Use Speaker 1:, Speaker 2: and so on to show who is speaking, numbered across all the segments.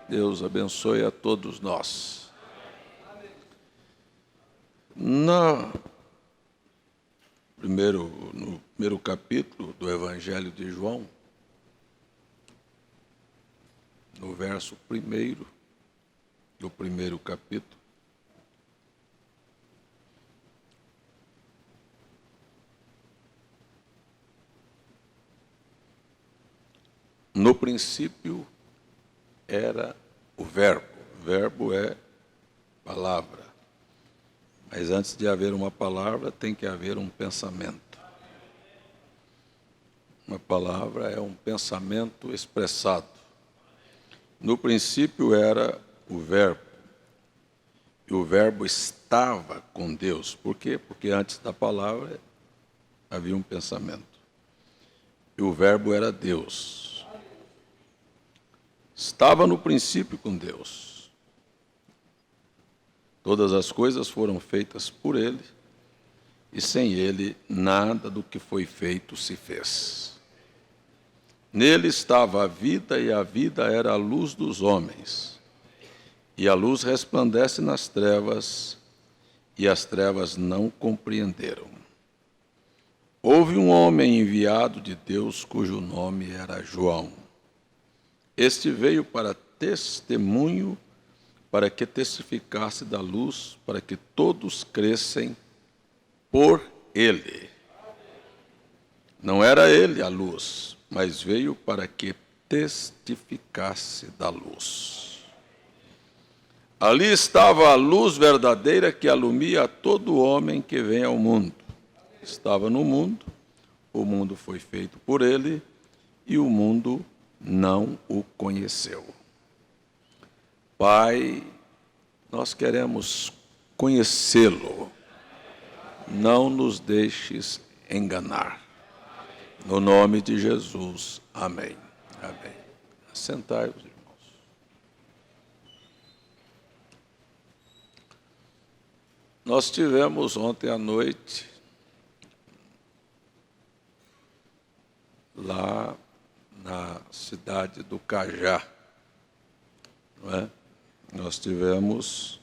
Speaker 1: Deus abençoe a todos nós. No primeiro capítulo do Evangelho de João, no verso 1 do primeiro capítulo, no princípio era o Verbo. O Verbo é palavra. Mas antes de haver uma palavra, tem que haver um pensamento. Uma palavra é um pensamento expressado. No princípio era o Verbo. E o Verbo estava com Deus. Por quê? Porque antes da palavra havia um pensamento. E o Verbo era Deus. Estava no princípio com Deus. Todas as coisas foram feitas por Ele, e sem Ele nada do que foi feito se fez. Nele estava a vida, e a vida era a luz dos homens. E a luz resplandece nas trevas, e as trevas não compreenderam. Houve um homem enviado de Deus, cujo nome era João. Este veio para testemunho, para que testificasse da luz, para que todos crescem por ele. Não era ele a luz, mas veio para que testificasse da luz. Ali estava a luz verdadeira que alumia a todo homem que vem ao mundo. Estava no mundo, o mundo foi feito por ele, e o mundo não o conheceu. Pai, nós queremos conhecê-lo. Não nos deixes enganar. No nome de Jesus. Amém. Amém. Sentai-vos, irmãos. Nós tivemos ontem à noite, lá na cidade do Cajá, não é? Nós tivemos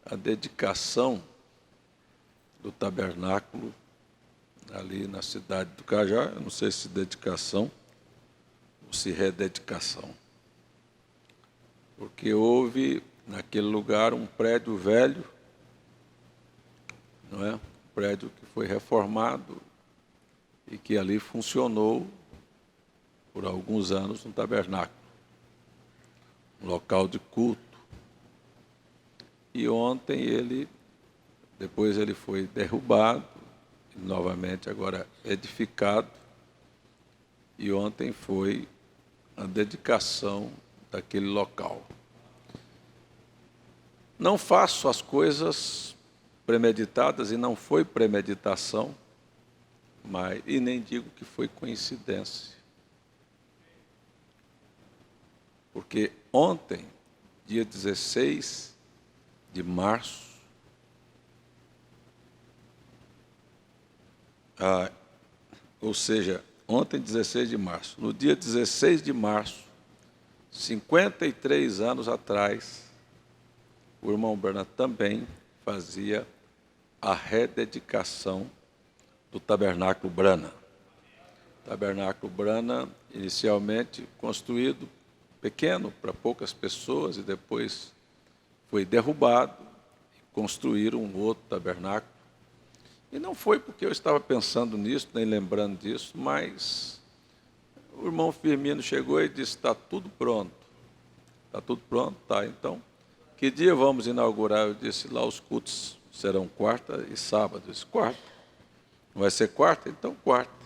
Speaker 1: a dedicação do tabernáculo ali na cidade do Cajá. Eu não sei se dedicação ou se rededicação, porque houve naquele lugar um prédio velho, não é? Um prédio que foi reformado e que ali funcionou por alguns anos um tabernáculo, um local de culto. E ontem depois ele foi derrubado, e novamente agora edificado, e ontem foi a dedicação daquele local. Não faço as coisas premeditadas, e não foi premeditação, e nem digo que foi coincidência. Porque ontem, dia 16 de março, ou seja, ontem 16 de março, no dia 16 de março, 53 anos atrás, o irmão Branham também fazia a rededicação do Tabernáculo Branham. O Tabernáculo Branham, inicialmente construído pequeno, para poucas pessoas, e depois foi derrubado, e construíram um outro tabernáculo. E não foi porque eu estava pensando nisso, nem lembrando disso, mas o irmão Firmino chegou e disse: está tudo pronto. Está tudo pronto? Tá, então, que dia vamos inaugurar? Eu disse: lá os cultos serão quarta e sábado. Eu disse: quarta? Não vai ser quarta? Então quarta.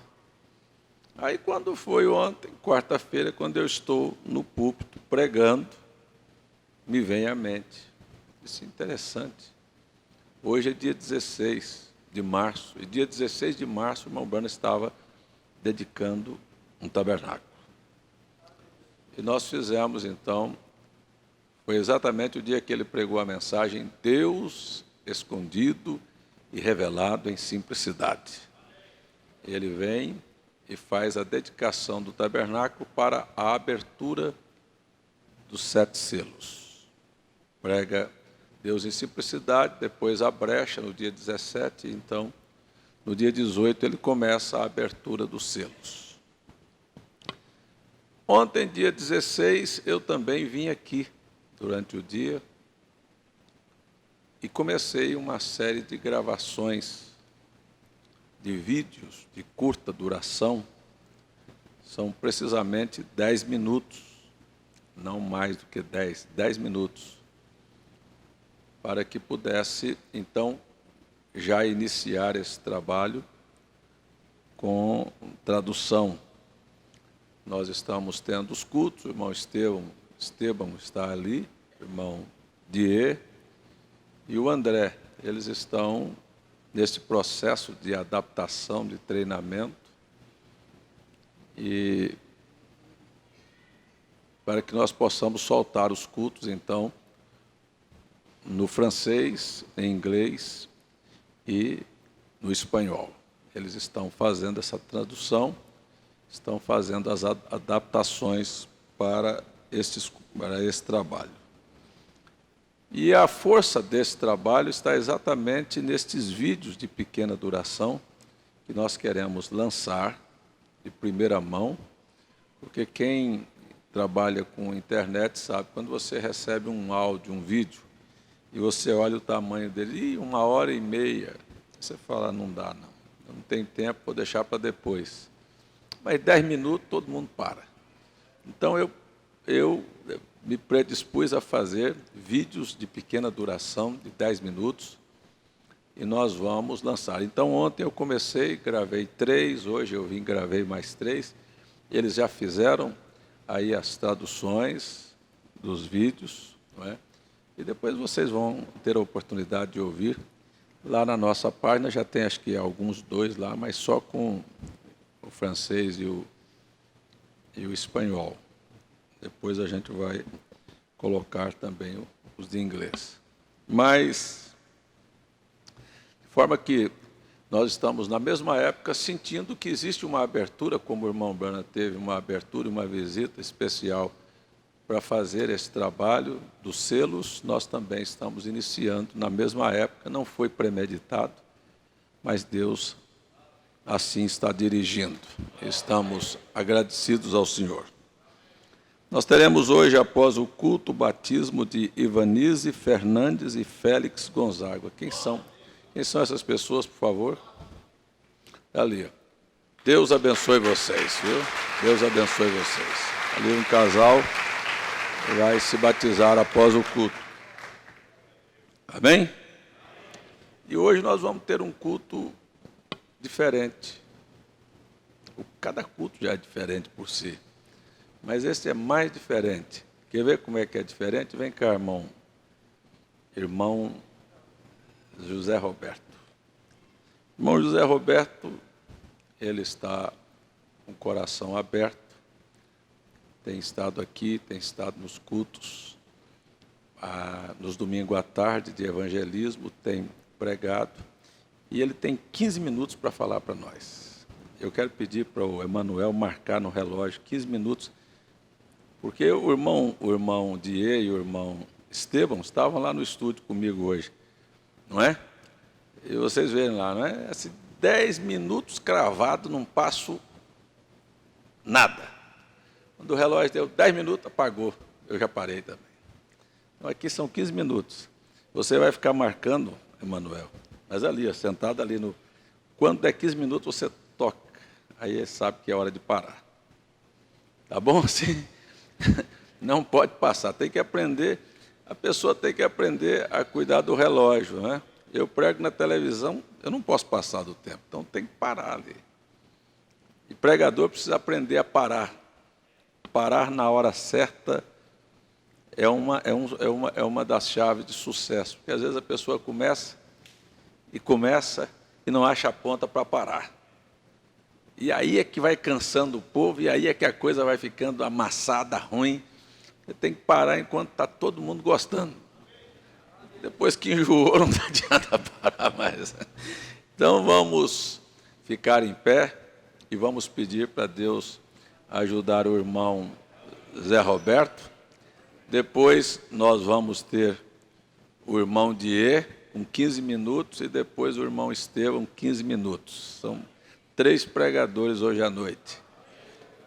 Speaker 1: Aí quando foi ontem, quarta-feira, quando eu estou no púlpito pregando, me vem à mente. Isso é interessante. Hoje é dia 16 de março, e dia 16 de março o irmão Branham estava dedicando um tabernáculo. E nós fizemos então, foi exatamente o dia que ele pregou a mensagem: Deus escondido e revelado em simplicidade. Ele vem e faz a dedicação do tabernáculo para a abertura dos 7 selos. Prega Deus em simplicidade, depois a brecha no dia 17, então, no dia 18, ele começa a abertura dos selos. Ontem, dia 16, eu também vim aqui durante o dia e comecei uma série de gravações de vídeos de curta duração. São precisamente 10 minutos, não mais do que 10 minutos, para que pudesse, então, já iniciar esse trabalho com tradução. Nós estamos tendo os cultos, o irmão Estevão está ali, o irmão Die e o André. Eles estão nesse processo de adaptação, de treinamento, e para que nós possamos soltar os cultos, então, no francês, em inglês e no espanhol. Eles estão fazendo essa tradução, estão fazendo as adaptações para esse trabalho. E a força desse trabalho está exatamente nestes vídeos de pequena duração que nós queremos lançar de primeira mão, porque quem trabalha com internet sabe, quando você recebe um áudio, um vídeo, e você olha o tamanho dele, 1h30, você fala, não dá não, eu não tenho tempo, vou deixar para depois. Mas 10 minutos todo mundo para. Então eu me predispus a fazer vídeos de pequena duração, de 10 minutos, e nós vamos lançar. Então ontem eu comecei, gravei 3, hoje eu gravei mais 3, eles já fizeram aí as traduções dos vídeos, não é? E depois vocês vão ter a oportunidade de ouvir. Lá na nossa página já tem, acho que alguns 2 lá, mas só com o francês e o espanhol. Depois a gente vai colocar também os de inglês. Mas, de forma que nós estamos, na mesma época, sentindo que existe uma abertura, como o irmão Branham teve uma abertura, uma visita especial para fazer esse trabalho dos selos, nós também estamos iniciando na mesma época, não foi premeditado, mas Deus assim está dirigindo. Estamos agradecidos ao Senhor. Nós teremos hoje, após o culto, o batismo de Ivanise Fernandes e Félix Gonzaga. Quem são essas pessoas, por favor? Ali. Deus abençoe vocês, viu? Deus abençoe vocês. Ali um casal vai se batizar após o culto. Amém? E hoje nós vamos ter um culto diferente. Cada culto já é diferente por si, mas esse é mais diferente. Quer ver como é que é diferente? Vem cá, irmão José Roberto. Irmão José Roberto, ele está com o coração aberto, tem estado aqui, tem estado nos cultos, nos domingos à tarde de evangelismo, tem pregado, e ele tem 15 minutos para falar para nós. Eu quero pedir para o Emanuel marcar no relógio 15 minutos, porque o irmão Die e o irmão Estevão estavam lá no estúdio comigo hoje, não é? E vocês verem lá, não é? Assim, 10 minutos cravado, não passo nada. Quando o relógio deu 10 minutos, apagou. Eu já parei também. Então, aqui são 15 minutos. Você vai ficar marcando, Emanuel, mas ali, sentado ali no... Quando der 15 minutos, você toca. Aí ele sabe que é hora de parar. Tá bom assim? Não pode passar. Tem que aprender, a pessoa tem que aprender a cuidar do relógio, né? Eu prego na televisão, eu não posso passar do tempo, então tem que parar ali. E pregador precisa aprender a parar. Parar na hora certa é uma das chaves de sucesso. Porque às vezes a pessoa começa e não acha a ponta para parar. E aí é que vai cansando o povo, e aí é que a coisa vai ficando amassada, ruim. Você tem que parar enquanto está todo mundo gostando. Depois que enjoou, não adianta parar mais. Então vamos ficar em pé e vamos pedir para Deus ajudar o irmão Zé Roberto Depois nós vamos ter o irmão Dier com 15 minutos e depois o irmão Estevão 15 minutos. São 3 pregadores hoje à noite,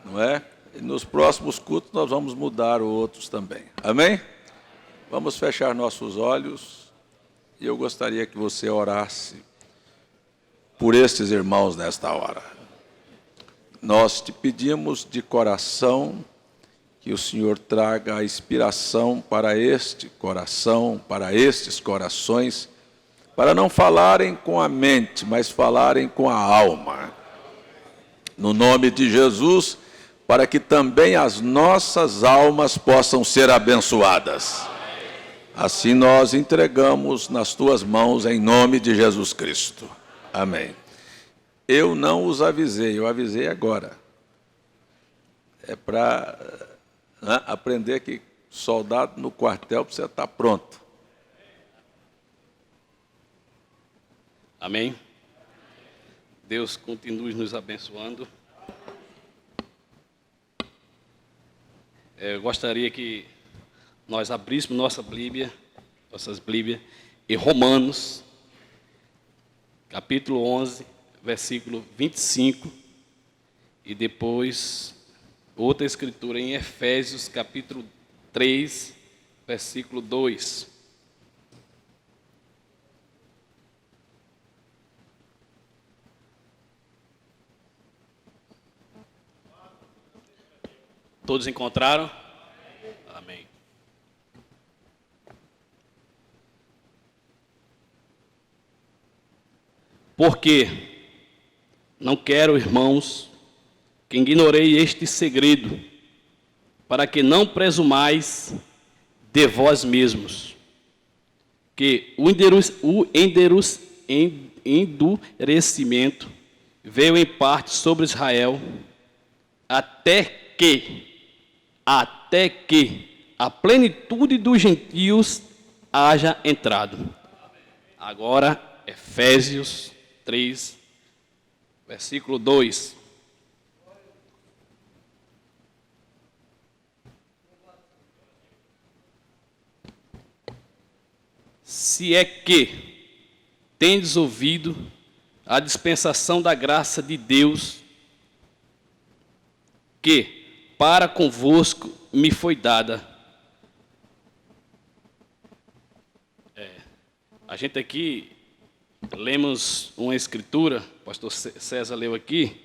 Speaker 1: não é? E nos próximos cultos nós vamos mudar outros também. Amém? Vamos fechar nossos olhos e eu gostaria que você orasse por estes irmãos nesta hora. Nós te pedimos de coração que o Senhor traga a inspiração para este coração, para estes corações, para não falarem com a mente, mas falarem com a alma. No nome de Jesus, para que também as nossas almas possam ser abençoadas. Assim nós entregamos nas tuas mãos em nome de Jesus Cristo. Amém. Eu não os avisei, eu avisei agora. É para aprender que soldado no quartel precisa estar pronto.
Speaker 2: Amém? Deus continue nos abençoando. Eu gostaria que nós abríssemos nossas Bíblias, em Romanos, capítulo 11, versículo 25, e depois outra escritura em Efésios, capítulo 3, versículo 2. Todos encontraram? Amém. Porque não quero, irmãos, que ignorei este segredo, para que não presumais de vós mesmos, que o endurecimento veio em parte sobre Israel, até que a plenitude dos gentios haja entrado. Agora, Efésios 3, versículo 2. Se é que tendes ouvido a dispensação da graça de Deus, que para convosco me foi dada. A gente aqui lemos uma escritura, o pastor César leu aqui,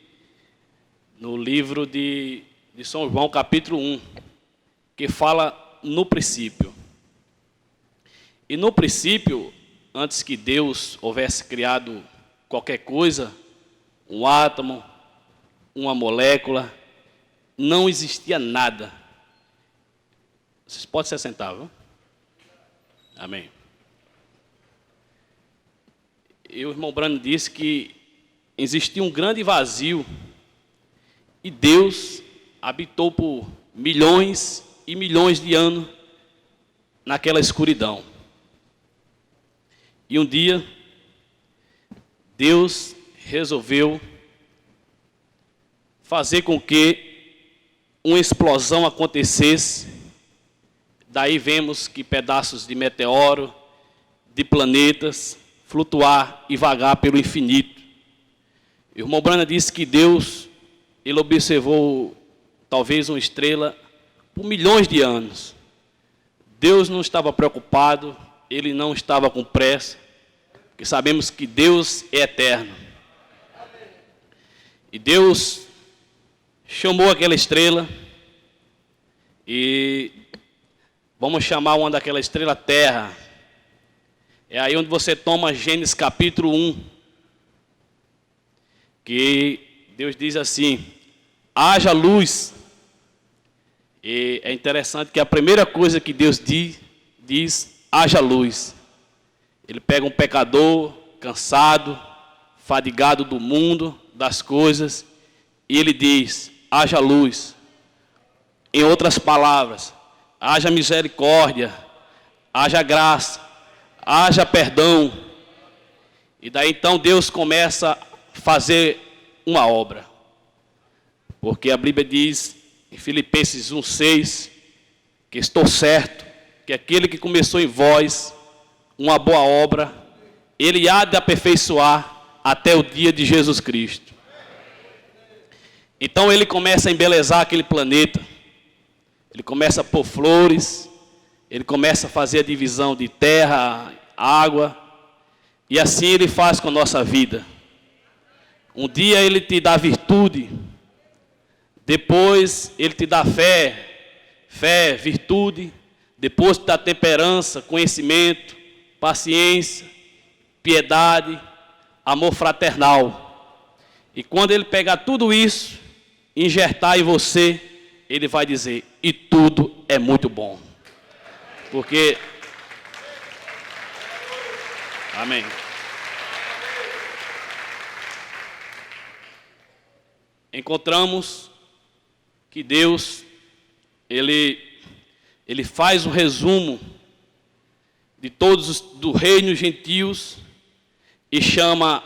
Speaker 2: no livro de São João, capítulo 1, que fala no princípio. E no princípio, antes que Deus houvesse criado qualquer coisa, um átomo, uma molécula, não existia nada. Vocês podem se assentar, viu? Amém. E o irmão Brano disse que existia um grande vazio e Deus habitou por milhões e milhões de anos naquela escuridão. E um dia, Deus resolveu fazer com que uma explosão acontecesse. Daí vemos que pedaços de meteoro, de planetas, flutuar e vagar pelo infinito. O irmão Brana disse que Deus, ele observou talvez uma estrela por milhões de anos. Deus não estava preocupado, ele não estava com pressa, porque sabemos que Deus é eterno. E Deus chamou aquela estrela e vamos chamar uma daquela estrela Terra. É aí onde você toma Gênesis capítulo 1, que Deus diz assim: haja luz. E é interessante que a primeira coisa que Deus diz haja luz. Ele pega um pecador, cansado, fadigado do mundo, das coisas, e ele diz: haja luz. Em outras palavras, haja misericórdia, haja graça, haja perdão. E daí então Deus começa a fazer uma obra. Porque a Bíblia diz em Filipenses 1:6 que estou certo que aquele que começou em vós uma boa obra, ele há de aperfeiçoar até o dia de Jesus Cristo. Então ele começa a embelezar aquele planeta, ele começa a pôr flores, ele começa a fazer a divisão de terra, água, e assim ele faz com a nossa vida. Um dia ele te dá virtude, depois ele te dá fé, virtude, depois te dá temperança, conhecimento, paciência, piedade, amor fraternal. E quando ele pegar tudo isso, injetar em você, ele vai dizer, e tudo é muito bom. Porque, amém. Encontramos que Deus, Ele faz um resumo de todos do reino gentios e chama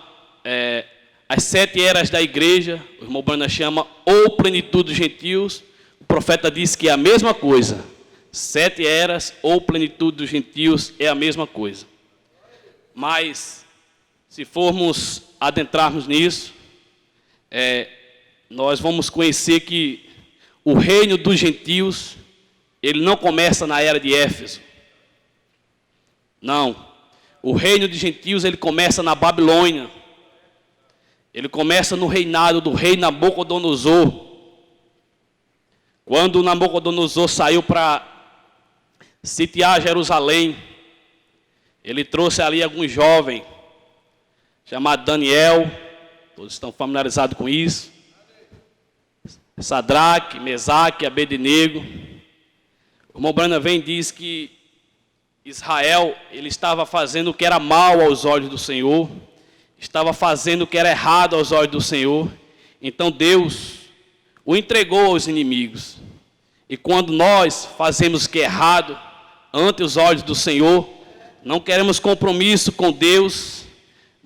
Speaker 2: as 7 eras da igreja, o irmão Branham chama ou plenitude dos gentios, o profeta diz que é a mesma coisa, 7 eras ou plenitude dos gentios é a mesma coisa. Mas, se formos adentrarmos nisso, nós vamos conhecer que o reino dos gentios, ele não começa na era de Éfeso. Não. O reino dos gentios, ele começa na Babilônia. Ele começa no reinado do rei Nabucodonosor. Quando Nabucodonosor saiu para sitiar Jerusalém, ele trouxe ali alguns jovens, chamado Daniel, todos estão familiarizados com isso, Sadraque, Mesaque, Abednego. O irmão Branham vem e diz que Israel, ele estava fazendo o que era mal aos olhos do Senhor, estava fazendo o que era errado aos olhos do Senhor, então Deus o entregou aos inimigos. E quando nós fazemos o que é errado ante os olhos do Senhor, não queremos compromisso com Deus,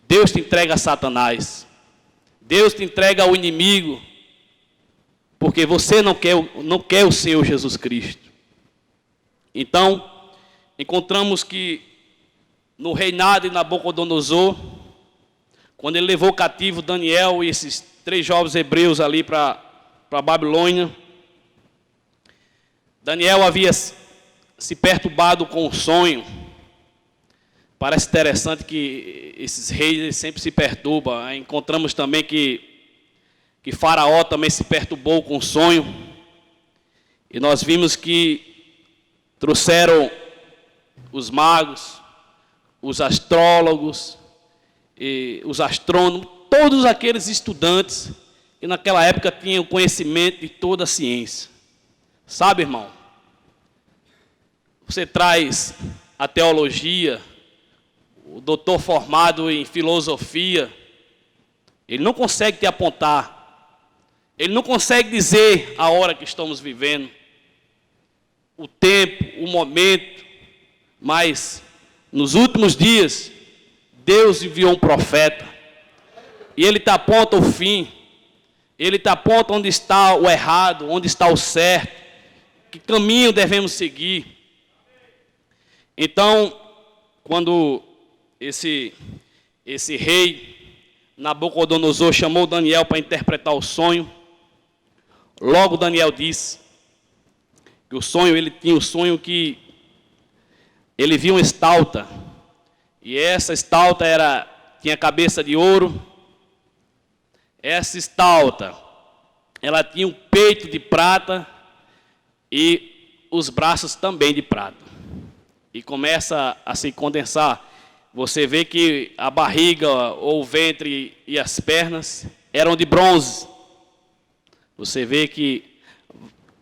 Speaker 2: Deus te entrega a Satanás, Deus te entrega ao inimigo, porque você não quer o Senhor Jesus Cristo. Então, encontramos que no reinado de Nabucodonosor, quando ele levou cativo Daniel e esses 3 jovens hebreus ali para a Babilônia, Daniel havia se perturbado com o sonho. Parece interessante que esses reis sempre se perturbam. Encontramos também que Faraó também se perturbou com o sonho. E nós vimos que trouxeram os magos, os astrólogos, e os astrônomos, todos aqueles estudantes que naquela época tinham conhecimento de toda a ciência. Sabe, irmão? Você traz a teologia, o doutor formado em filosofia, ele não consegue te apontar, ele não consegue dizer a hora que estamos vivendo, o tempo, o momento, mas nos últimos dias, Deus enviou um profeta, e ele te aponta o fim, ele te aponta onde está o errado, onde está o certo, que caminho devemos seguir. Então, quando esse rei Nabucodonosor chamou Daniel para interpretar o sonho, logo Daniel disse que o sonho, ele tinha o sonho que ele viu uma estalta, e essa estalta tinha cabeça de ouro. Essa estalta, ela tinha um peito de prata e os braços também de prata. E começa a se condensar. Você vê que a barriga, ou o ventre e as pernas eram de bronze. Você vê que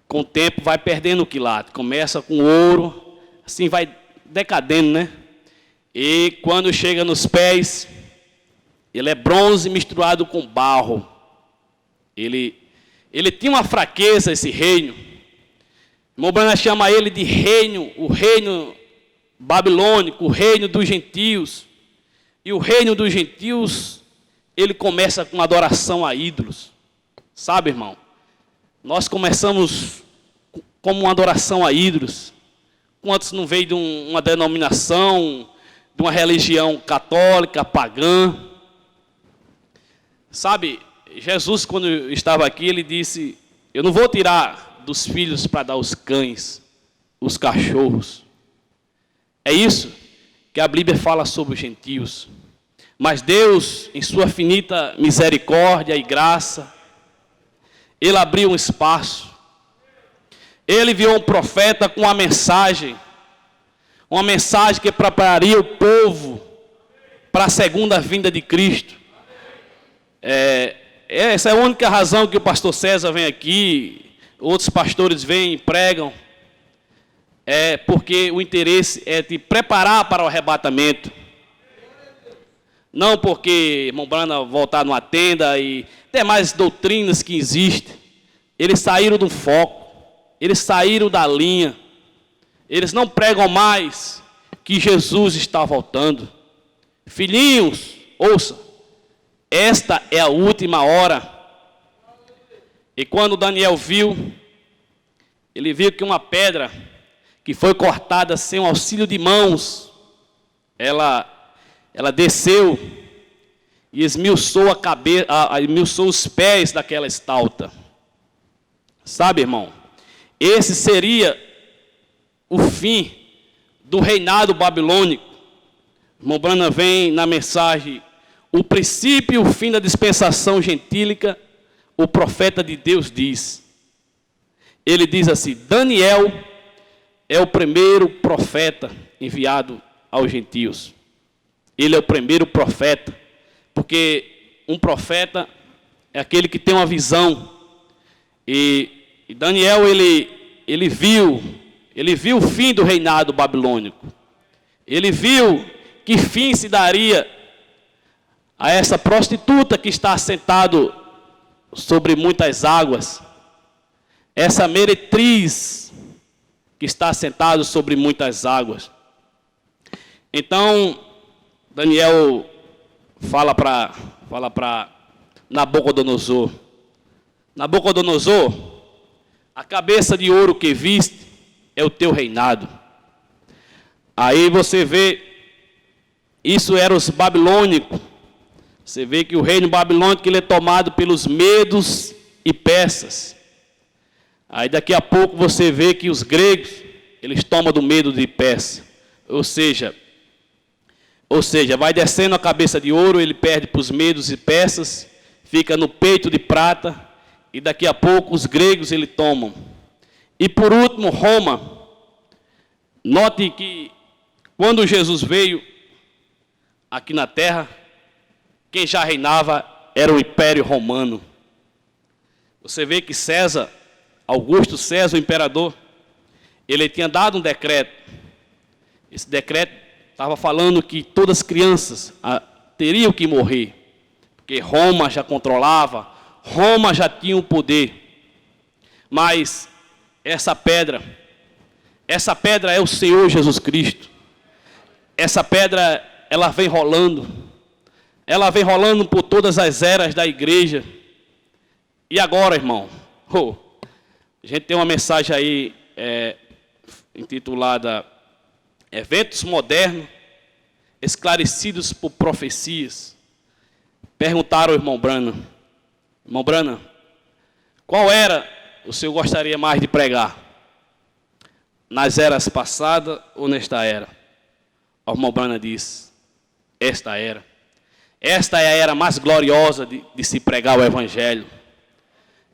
Speaker 2: com o tempo vai perdendo o quilate. Começa com ouro, assim vai decadendo, né? E quando chega nos pés, ele é bronze misturado com barro. Ele tinha uma fraqueza, esse reino. O irmão Branham chama ele de reino, o reino babilônico, o reino dos gentios. E o reino dos gentios, ele começa com adoração a ídolos. Sabe, irmão? Nós começamos como uma adoração a ídolos. Quantos não veio de uma denominação, de uma religião católica, pagã? Sabe, Jesus, quando estava aqui, ele disse: eu não vou tirar dos filhos para dar aos cães, os cachorros. É isso que a Bíblia fala sobre os gentios. Mas Deus, em sua finita misericórdia e graça, Ele abriu um espaço. Ele enviou um profeta com uma mensagem que prepararia o povo para a segunda vinda de Cristo. Essa é a única razão que o pastor César vem aqui, outros pastores vêm e pregam, porque o interesse é te preparar para o arrebatamento. Não porque irmão Brana voltar numa tenda e demais doutrinas que existem. Eles saíram do foco, eles saíram da linha. Eles não pregam mais que Jesus está voltando. Filhinhos, ouça, esta é a última hora. E quando Daniel viu, ele viu que uma pedra que foi cortada sem o auxílio de mãos, ela desceu e esmiuçou esmiuçou os pés daquela estalta. Sabe, irmão, esse seria o fim do reinado babilônico. Irmão Brana vem na mensagem: o princípio e o fim da dispensação gentílica, o profeta de Deus diz. Ele diz assim: Daniel é o primeiro profeta enviado aos gentios. Ele é o primeiro profeta, porque um profeta é aquele que tem uma visão. E Daniel, ele viu o fim do reinado babilônico. Ele viu que fim se daria a essa prostituta que está assentado sobre muitas águas, essa meretriz que está assentado sobre muitas águas. Então, Daniel fala para Nabucodonosor: Nabucodonosor, a cabeça de ouro que viste é o teu reinado. Aí você vê, isso era os babilônicos. Você vê que o reino babilônico ele é tomado pelos medos e persas. Aí daqui a pouco você vê que os gregos, eles tomam do medo de Pérsia. Ou seja, vai descendo a cabeça de ouro, ele perde para os medos e persas, fica no peito de prata, e daqui a pouco os gregos ele tomam. E por último, Roma. Note que quando Jesus veio aqui na terra, quem já reinava era o Império Romano. Você vê que César, Augusto César, o imperador, ele tinha dado um decreto. Esse decreto estava falando que todas as crianças teriam que morrer, porque Roma já controlava, Roma já tinha o poder. Mas essa pedra é o Senhor Jesus Cristo. Essa pedra, ela vem rolando por todas as eras da igreja. E agora, irmão, a gente tem uma mensagem aí intitulada Eventos Modernos Esclarecidos por Profecias. Perguntaram ao irmão Brana, qual era o senhor gostaria mais de pregar? Nas eras passadas ou nesta era? O irmão Brana diz: esta era. Esta é a era mais gloriosa de se pregar o Evangelho.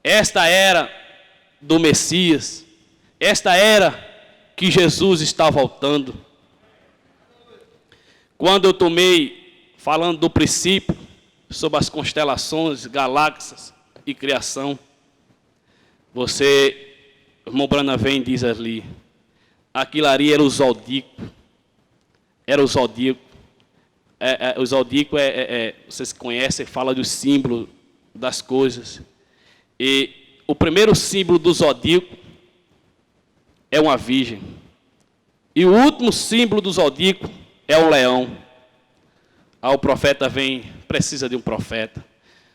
Speaker 2: Esta era do Messias. Esta era que Jesus está voltando. Quando eu tomei, falando do princípio, sobre as constelações, galáxias e criação, o irmão Brana vem e diz ali, aquilo ali era o zodíaco. Era o zodíaco. O zodíaco vocês conhecem, fala do símbolo das coisas. E o primeiro símbolo do zodíaco é uma virgem. E o último símbolo do zodíaco é um leão. O profeta vem, precisa de um profeta.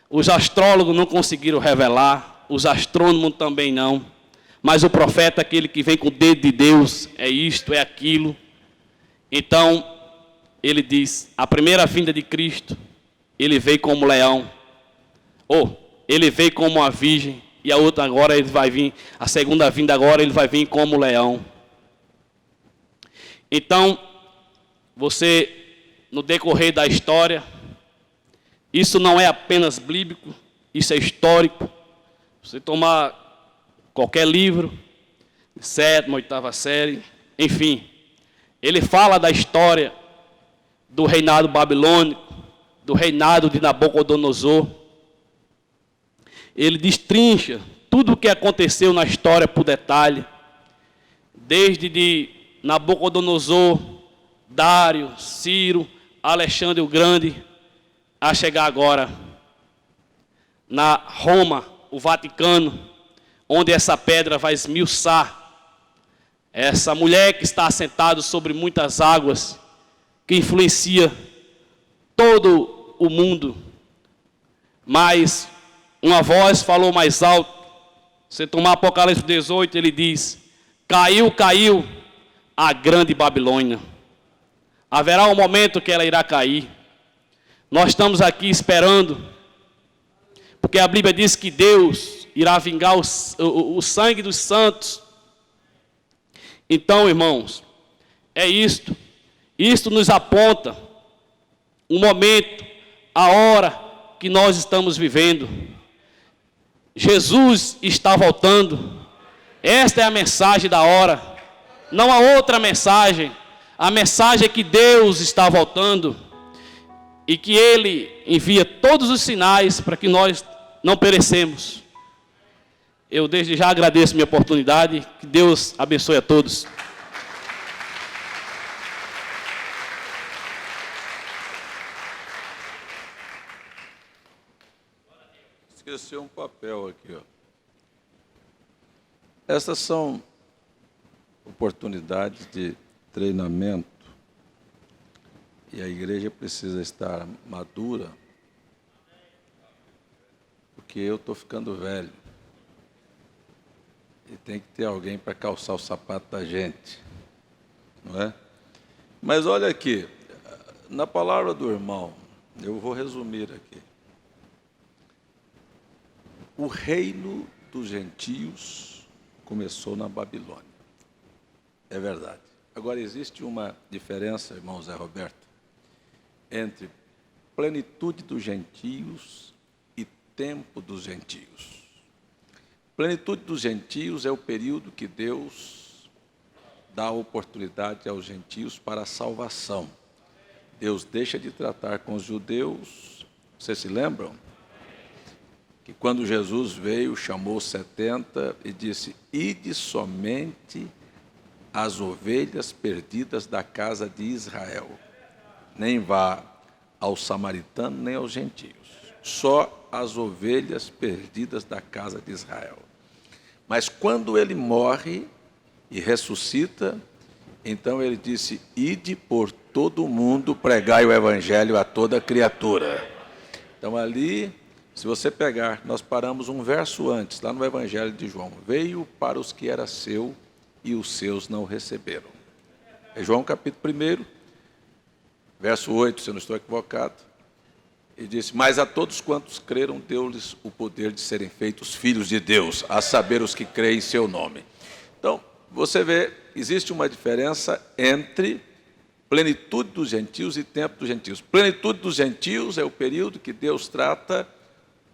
Speaker 2: Os astrólogos não conseguiram revelar, os astrônomos também não. mas o profeta é aquele que vem com o dedo de Deus, é isto, é aquilo. Então, ele diz, a primeira vinda de Cristo, ele veio como leão, ele veio como uma virgem, e a outra agora ele vai vir, a segunda vinda agora ele vai vir como leão. Então, você, no decorrer da história, isso não é apenas bíblico, isso é histórico. Você tomar qualquer livro, 7ª, 8ª série, enfim, ele fala da história do reinado babilônico, do reinado de Nabucodonosor. Ele destrincha tudo o que aconteceu na história por detalhe, desde de Nabucodonosor, Dário, Ciro, Alexandre o Grande, a chegar agora na Roma, o Vaticano, onde essa pedra vai esmiuçar. Essa mulher que está assentada sobre muitas águas, que influencia todo o mundo. Mas uma voz falou mais alto. Você tomar Apocalipse 18, ele diz: caiu, caiu a grande Babilônia. Haverá um momento que ela irá cair. Nós estamos aqui esperando, porque a Bíblia diz que Deus irá vingar o sangue dos santos. Então, irmãos, é isto. Isto nos aponta um momento, a hora que nós estamos vivendo. Jesus está voltando. Esta é a mensagem da hora. Não há outra mensagem. A mensagem é que Deus está voltando e que Ele envia todos os sinais para que nós não perecemos. Eu desde já agradeço a minha oportunidade. Que Deus abençoe a todos.
Speaker 1: Esqueceu um papel aqui, ó. Essas são oportunidades de treinamento e a igreja precisa estar madura, porque eu estou ficando velho e tem que ter alguém para calçar o sapato da gente, não é? Mas olha aqui, na palavra do irmão, eu vou resumir aqui. O reino dos gentios começou na Babilônia. É verdade. Agora, existe uma diferença, irmão Zé Roberto, entre plenitude dos gentios e tempo dos gentios. Plenitude dos gentios é o período que Deus dá a oportunidade aos gentios para a salvação. Deus deixa de tratar com os judeus. Vocês se lembram? Que quando Jesus veio, chamou 70 e disse: ide somente as ovelhas perdidas da casa de Israel. Nem vá ao samaritano, nem aos gentios. Só as ovelhas perdidas da casa de Israel. Mas quando ele morre e ressuscita, então ele disse: ide por todo o mundo, pregai o evangelho a toda criatura. Então ali, se você pegar, nós paramos um verso antes, lá no evangelho de João: veio para os que era seu e os seus não o receberam. É João capítulo 1, verso 8, se eu não estou equivocado. E disse: mas a todos quantos creram, deu-lhes o poder de serem feitos filhos de Deus, a saber os que creem em seu nome. Então, você vê, existe uma diferença entre plenitude dos gentios e tempo dos gentios. Plenitude dos gentios é o período que Deus trata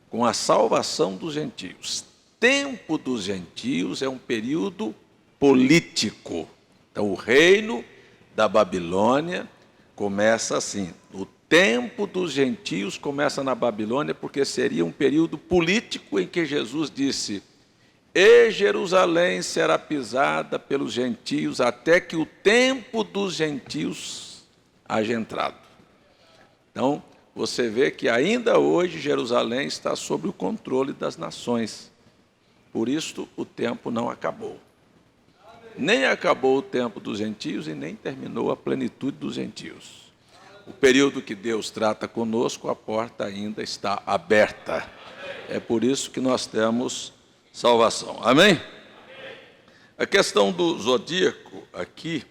Speaker 1: com a salvação dos gentios. Tempo dos gentios é um período político. Então, o reino da Babilônia começa assim. O tempo dos gentios começa na Babilônia, porque seria um período político em que Jesus disse: e Jerusalém será pisada pelos gentios até que o tempo dos gentios haja entrado. Então, você vê que ainda hoje Jerusalém está sob o controle das nações. Por isso, o tempo não acabou. Nem acabou o tempo dos gentios e nem terminou a plenitude dos gentios. O período que Deus trata conosco, a porta ainda está aberta. É por isso que nós temos salvação. Amém? A questão do zodíaco aqui,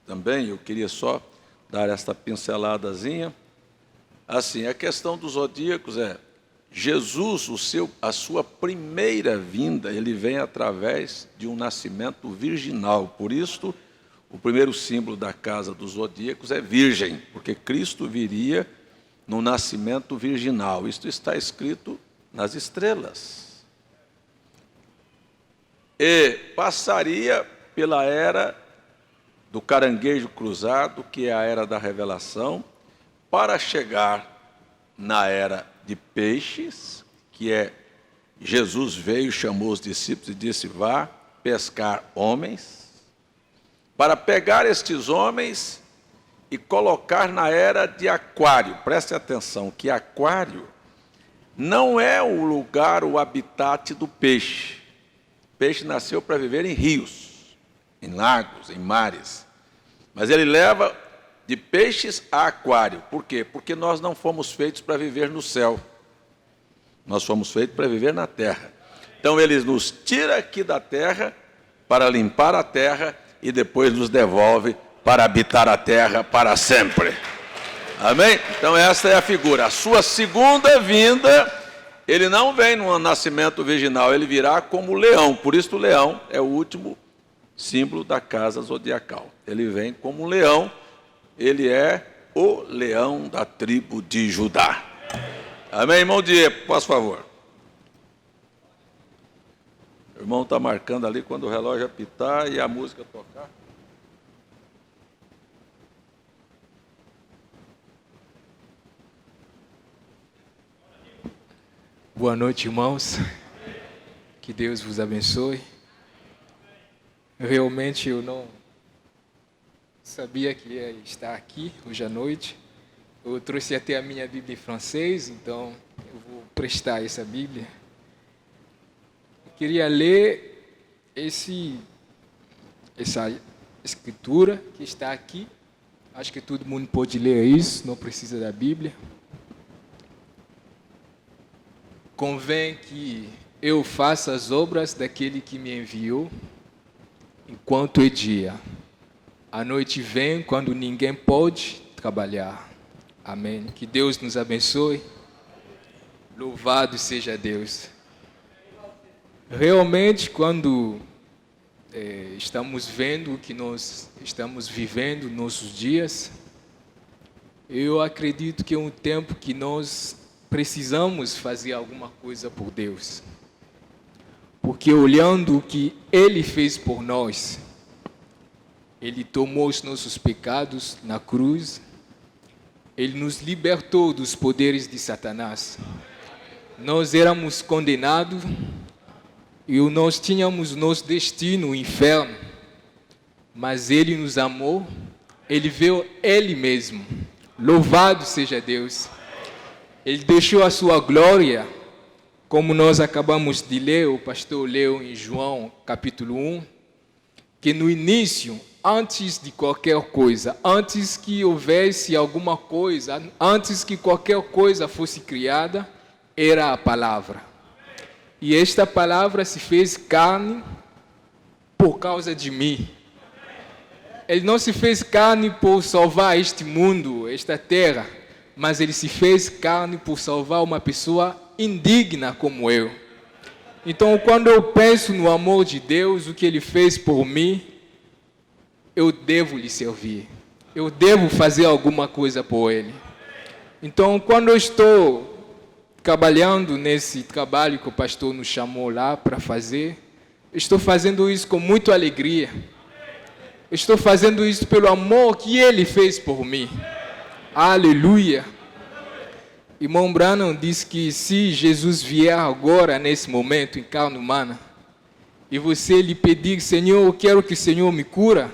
Speaker 1: também, eu queria só dar esta pinceladazinha. Assim, a questão dos zodíacos é, Jesus, a sua primeira vinda, ele vem através de um nascimento virginal. Por isso, o primeiro símbolo da casa dos zodíacos é virgem, porque Cristo viria no nascimento virginal. Isto está escrito nas estrelas. E passaria pela era do caranguejo cruzado, que é a era da revelação, para chegar na era de peixes, que é Jesus veio, chamou os discípulos e disse, vá pescar homens, para pegar estes homens e colocar na era de aquário. Preste atenção, que aquário não é o lugar, o habitat do peixe. O peixe nasceu para viver em rios, em lagos, em mares. Mas ele leva de peixes a aquário. Por quê? Porque nós não fomos feitos para viver no céu. Nós fomos feitos para viver na terra. Então ele nos tira aqui da terra para limpar a terra e depois nos devolve para habitar a terra para sempre. Amém? Então essa é a figura. A sua segunda vinda, ele não vem no nascimento virginal, ele virá como leão. Por isso o leão é o último símbolo da casa zodiacal. Ele vem como um leão, ele é o leão da tribo de Judá. Amém, irmão Diego? Por favor. O irmão está marcando ali quando o relógio apitar e a música tocar.
Speaker 3: Boa noite, irmãos. Que Deus vos abençoe. Realmente eu não sabia que ia estar aqui hoje à noite. Eu trouxe até a minha Bíblia em francês, então eu vou prestar essa Bíblia. Eu queria ler essa escritura que está aqui. Acho que todo mundo pode ler isso, não precisa da Bíblia. Convém que eu faça as obras daquele que me enviou, enquanto é dia. A noite vem quando ninguém pode trabalhar. Amém. Que Deus nos abençoe. Louvado seja Deus. Realmente, quando estamos vendo o que nós estamos vivendo nossos dias, eu acredito que é um tempo que nós precisamos fazer alguma coisa por Deus. Porque olhando o que Ele fez por nós, Ele tomou os nossos pecados na cruz, Ele nos libertou dos poderes de Satanás. Nós éramos condenados e nós tínhamos nosso destino, o inferno. Mas Ele nos amou, Ele veio Ele mesmo. Louvado seja Deus. Ele deixou a sua glória, como nós acabamos de ler, o pastor leu em João capítulo 1, que no início, antes de qualquer coisa, antes que houvesse alguma coisa, antes que qualquer coisa fosse criada, era a palavra. E esta palavra se fez carne por causa de mim. Ele não se fez carne por salvar este mundo, esta terra, mas ele se fez carne por salvar uma pessoa indigna como eu. Então, quando eu penso no amor de Deus, o que Ele fez por mim, eu devo lhe servir. Eu devo fazer alguma coisa por Ele. Então, quando eu estou trabalhando nesse trabalho que o pastor nos chamou lá para fazer, estou fazendo isso com muita alegria. Estou fazendo isso pelo amor que Ele fez por mim. Aleluia! Irmão Branham disse que se Jesus vier agora, nesse momento, em carne humana, e você lhe pedir, Senhor, eu quero que o Senhor me cura,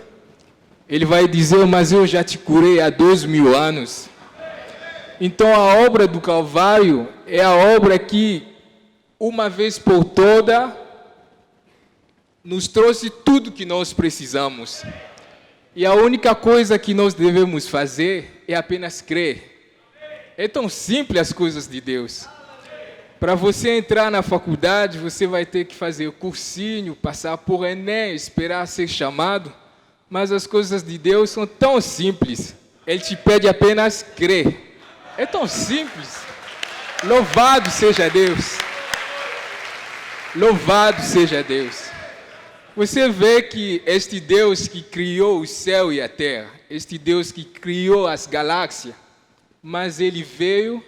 Speaker 3: Ele vai dizer, mas eu já te curei há 2000 anos. Então a obra do Calvário é a obra que, uma vez por toda, nos trouxe tudo que nós precisamos. E a única coisa que nós devemos fazer é apenas crer. É tão simples as coisas de Deus. Para você entrar na faculdade, você vai ter que fazer o cursinho, passar por Enem, esperar ser chamado. Mas as coisas de Deus são tão simples. Ele te pede apenas crer. É tão simples. Louvado seja Deus. Louvado seja Deus. Você vê que este Deus que criou o céu e a terra, este Deus que criou as galáxias, mas ele veio,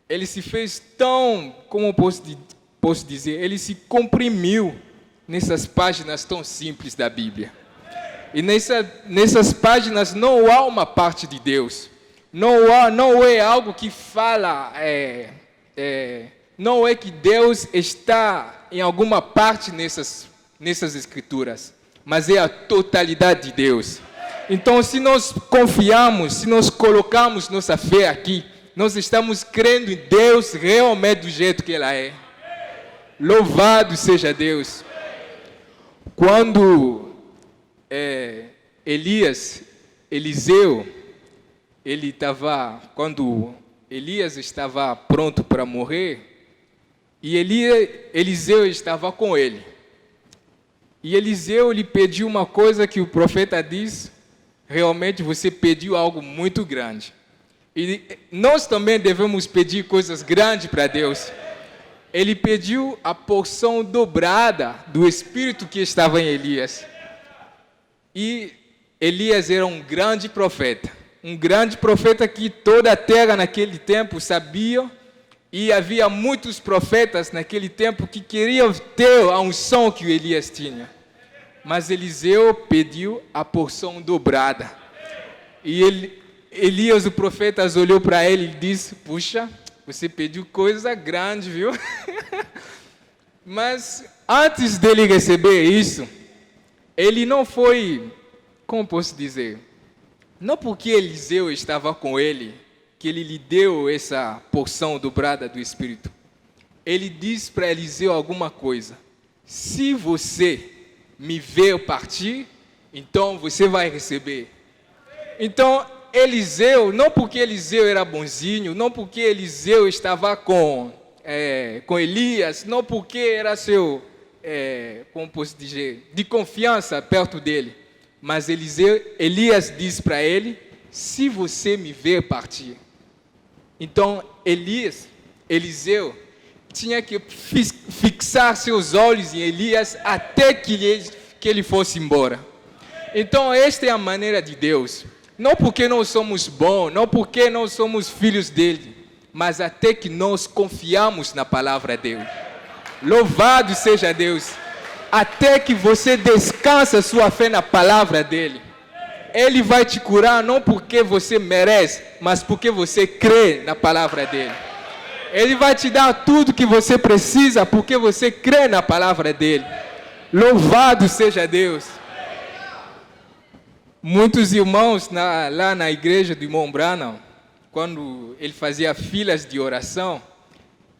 Speaker 3: ele se fez tão, como posso dizer, ele se comprimiu nessas páginas tão simples da Bíblia. E nessas páginas não há uma parte de Deus. Não é algo que fala, não é que Deus está em alguma parte nessas escrituras, mas é a totalidade de Deus. Então, se nós confiamos, se nós colocamos nossa fé aqui, nós estamos crendo em Deus realmente do jeito que ela é. Louvado seja Deus. Quando quando Elias estava pronto para morrer, e Eliseu estava com ele. E Eliseu lhe pediu uma coisa que o profeta diz: realmente você pediu algo muito grande. E nós também devemos pedir coisas grandes para Deus. Ele pediu a porção dobrada do Espírito que estava em Elias. E Elias era um grande profeta que toda a terra naquele tempo sabia, e havia muitos profetas naquele tempo que queriam ter a unção que Elias tinha. Mas Eliseu pediu a porção dobrada. E Elias, o profeta, olhou para ele e disse: puxa, você pediu coisa grande, viu? Mas antes dele receber isso, ele não foi, como posso dizer, não porque Eliseu estava com ele, que ele lhe deu essa porção dobrada do Espírito. Ele disse para Eliseu alguma coisa: se você me ver partir, então você vai receber. Então, Eliseu, não porque Eliseu era bonzinho, não porque Eliseu estava com Elias, não porque era seu, como posso dizer, de confiança perto dele, mas Elias disse para ele: se você me ver partir. Então, Eliseu tinha que fixar seus olhos em Elias até que ele fosse embora. Então, esta é a maneira de Deus. Não porque nós somos bons, não porque nós somos filhos dele, mas até que nós confiamos na palavra dele. Louvado seja Deus. Até que você descansa sua fé na palavra dele. Ele vai te curar não porque você merece, mas porque você crê na palavra dele. Ele vai te dar tudo que você precisa porque você crê na palavra dele. Louvado seja Deus. Muitos irmãos lá na igreja do irmão Branham, quando ele fazia filas de oração,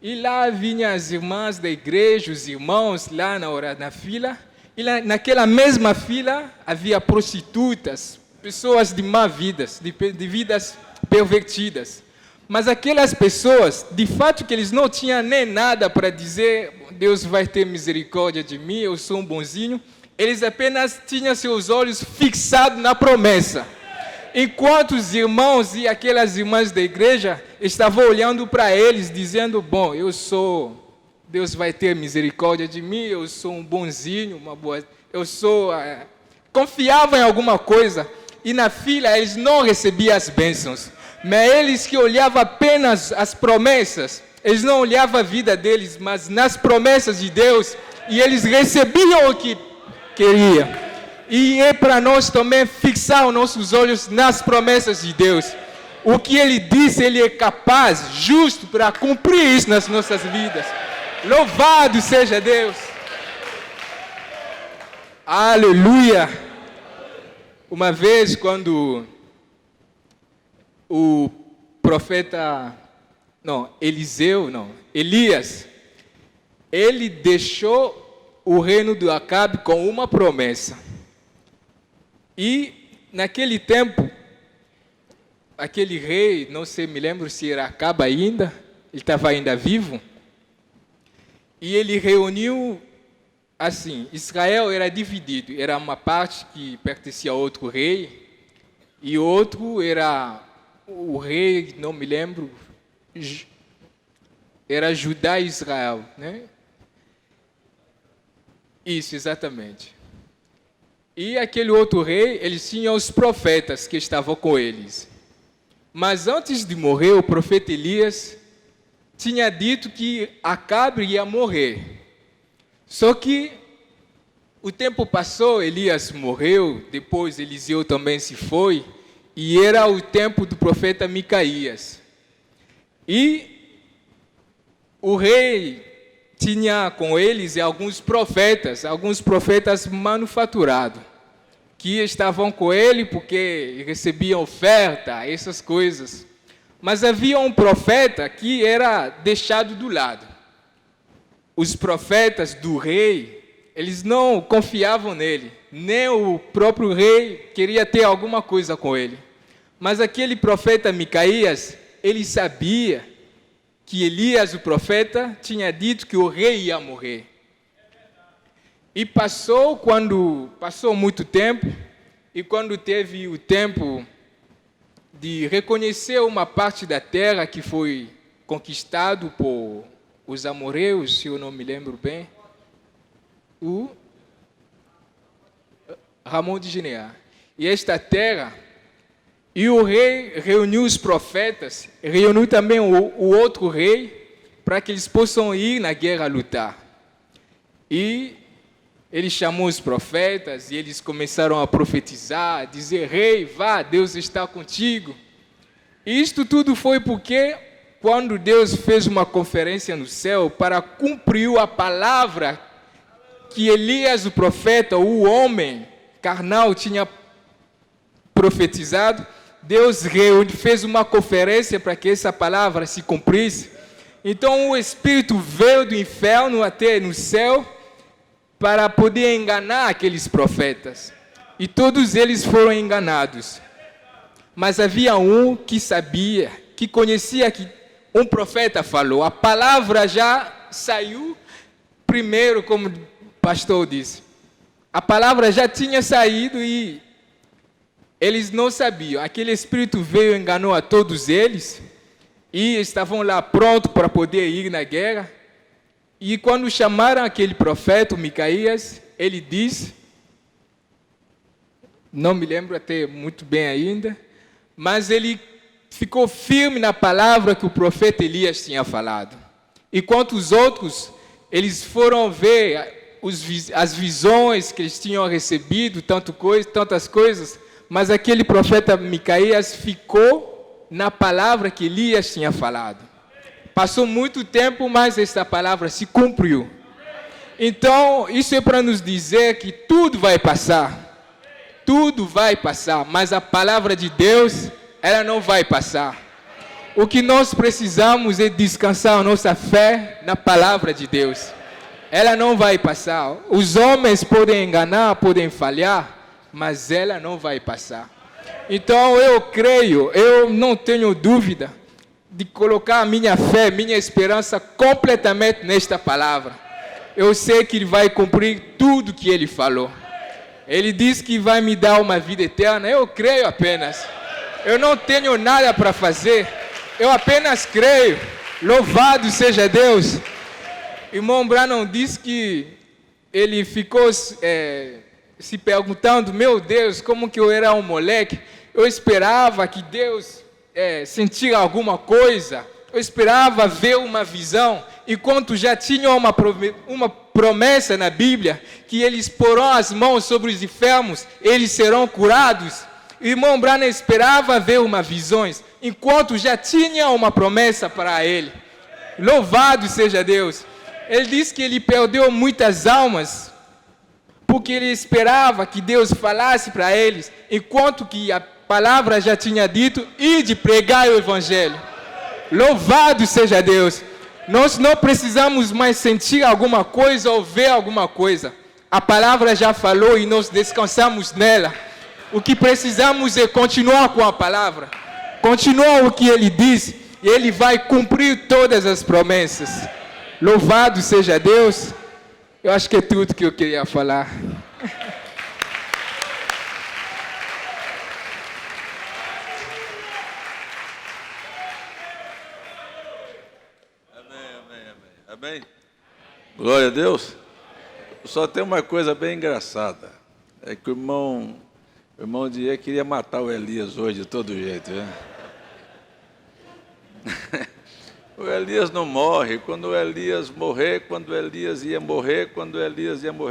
Speaker 3: e lá vinham as irmãs da igreja, os irmãos lá na fila, e lá, naquela mesma fila havia prostitutas, pessoas de má vidas, de vidas pervertidas. Mas aquelas pessoas, de fato que eles não tinham nem nada para dizer: Deus vai ter misericórdia de mim, eu sou um bonzinho. Eles apenas tinham seus olhos fixados na promessa. Enquanto os irmãos e aquelas irmãs da igreja estavam olhando para eles, dizendo: bom, Deus vai ter misericórdia de mim, eu sou um bonzinho, confiavam em alguma coisa. E na fila eles não recebiam as bênçãos. Mas eles que olhavam apenas as promessas, eles não olhavam a vida deles, mas nas promessas de Deus, e eles recebiam o que queriam. E é para nós também fixar os nossos olhos nas promessas de Deus. O que Ele disse, Ele é capaz, justo, para cumprir isso nas nossas vidas. Louvado seja Deus. Aleluia. Uma vez, quando o profeta, Elias, ele deixou o reino de Acabe com uma promessa. E naquele tempo, aquele rei, não sei, me lembro se era Acabe ainda, ele estava ainda vivo, e ele reuniu, assim, Israel era dividido, era uma parte que pertencia a outro rei, e outro era o rei, não me lembro, era Judá e Israel, né? Isso, exatamente. E aquele outro rei, eles tinham os profetas que estavam com eles. Mas antes de morrer, o profeta Elias tinha dito que Acabe ia morrer. Só que o tempo passou, Elias morreu, depois Eliseu também se foi, e era o tempo do profeta Micaías. E o rei tinha com eles alguns profetas manufaturados, que estavam com ele porque recebiam oferta, essas coisas. Mas havia um profeta que era deixado do lado. Os profetas do rei, eles não confiavam nele, nem o próprio rei queria ter alguma coisa com ele. Mas aquele profeta Micaías, ele sabia que Elias, o profeta, tinha dito que o rei ia morrer. E passou muito tempo, e quando teve o tempo de reconhecer uma parte da terra que foi conquistado por os amorreus, se eu não me lembro bem, o Ramon de Gineá. E esta terra, e o rei reuniu os profetas, reuniu também o outro rei, para que eles possam ir na guerra lutar. E ele chamou os profetas, e eles começaram a profetizar, dizer: rei, vá, Deus está contigo. E isto tudo foi porque, quando Deus fez uma conferência no céu, para cumprir a palavra que Elias, o profeta, o homem carnal, tinha profetizado, Deus fez uma conferência para que essa palavra se cumprisse. Então o Espírito veio do inferno até no céu para poder enganar aqueles profetas. E todos eles foram enganados. Mas havia um que sabia, que conhecia que um profeta falou. A palavra já saiu primeiro, como o pastor disse. A palavra já tinha saído e eles não sabiam. Aquele espírito veio e enganou a todos eles. E estavam lá prontos para poder ir na guerra. E quando chamaram aquele profeta, o Micaías, ele disse, não me lembro até muito bem ainda, mas ele ficou firme na palavra que o profeta Elias tinha falado. Enquanto os outros, eles foram ver as visões que eles tinham recebido, tantas coisas, mas aquele profeta Micaías ficou na palavra que Elias tinha falado. Passou muito tempo, mas essa palavra se cumpriu. Então, isso é para nos dizer que tudo vai passar. Tudo vai passar, mas a palavra de Deus, ela não vai passar. O que nós precisamos é descansar a nossa fé na palavra de Deus. Ela não vai passar. Os homens podem enganar, podem falhar, mas ela não vai passar. Então eu creio, eu não tenho dúvida de colocar a minha fé, minha esperança completamente nesta palavra. Eu sei que Ele vai cumprir tudo que Ele falou. Ele disse que vai me dar uma vida eterna, eu creio apenas. Eu não tenho nada para fazer, eu apenas creio. Louvado seja Deus. Irmão Branham disse que ele ficou se perguntando: meu Deus, como que eu era um moleque, eu esperava que Deus sentir alguma coisa, eu esperava ver uma visão, enquanto já tinha uma promessa na Bíblia, que eles porão as mãos sobre os enfermos, eles serão curados. O irmão Branham esperava ver uma visão, enquanto já tinha uma promessa para ele. Louvado seja Deus. Ele disse que ele perdeu muitas almas, porque ele esperava que Deus falasse para eles, enquanto que a palavra já tinha dito: ide pregar o Evangelho. Louvado seja Deus. Nós não precisamos mais sentir alguma coisa ou ver alguma coisa. A palavra já falou e nós descansamos nela. O que precisamos é continuar com a palavra. Continuar o que Ele diz, e Ele vai cumprir todas as promessas. Louvado seja Deus. Eu acho que é tudo que eu queria falar.
Speaker 1: Amém? Glória a Deus. Só tem uma coisa bem engraçada. É que o irmão Diego queria matar o Elias hoje de todo jeito. Né? O Elias não morre. Quando o Elias morrer, quando o Elias ia morrer,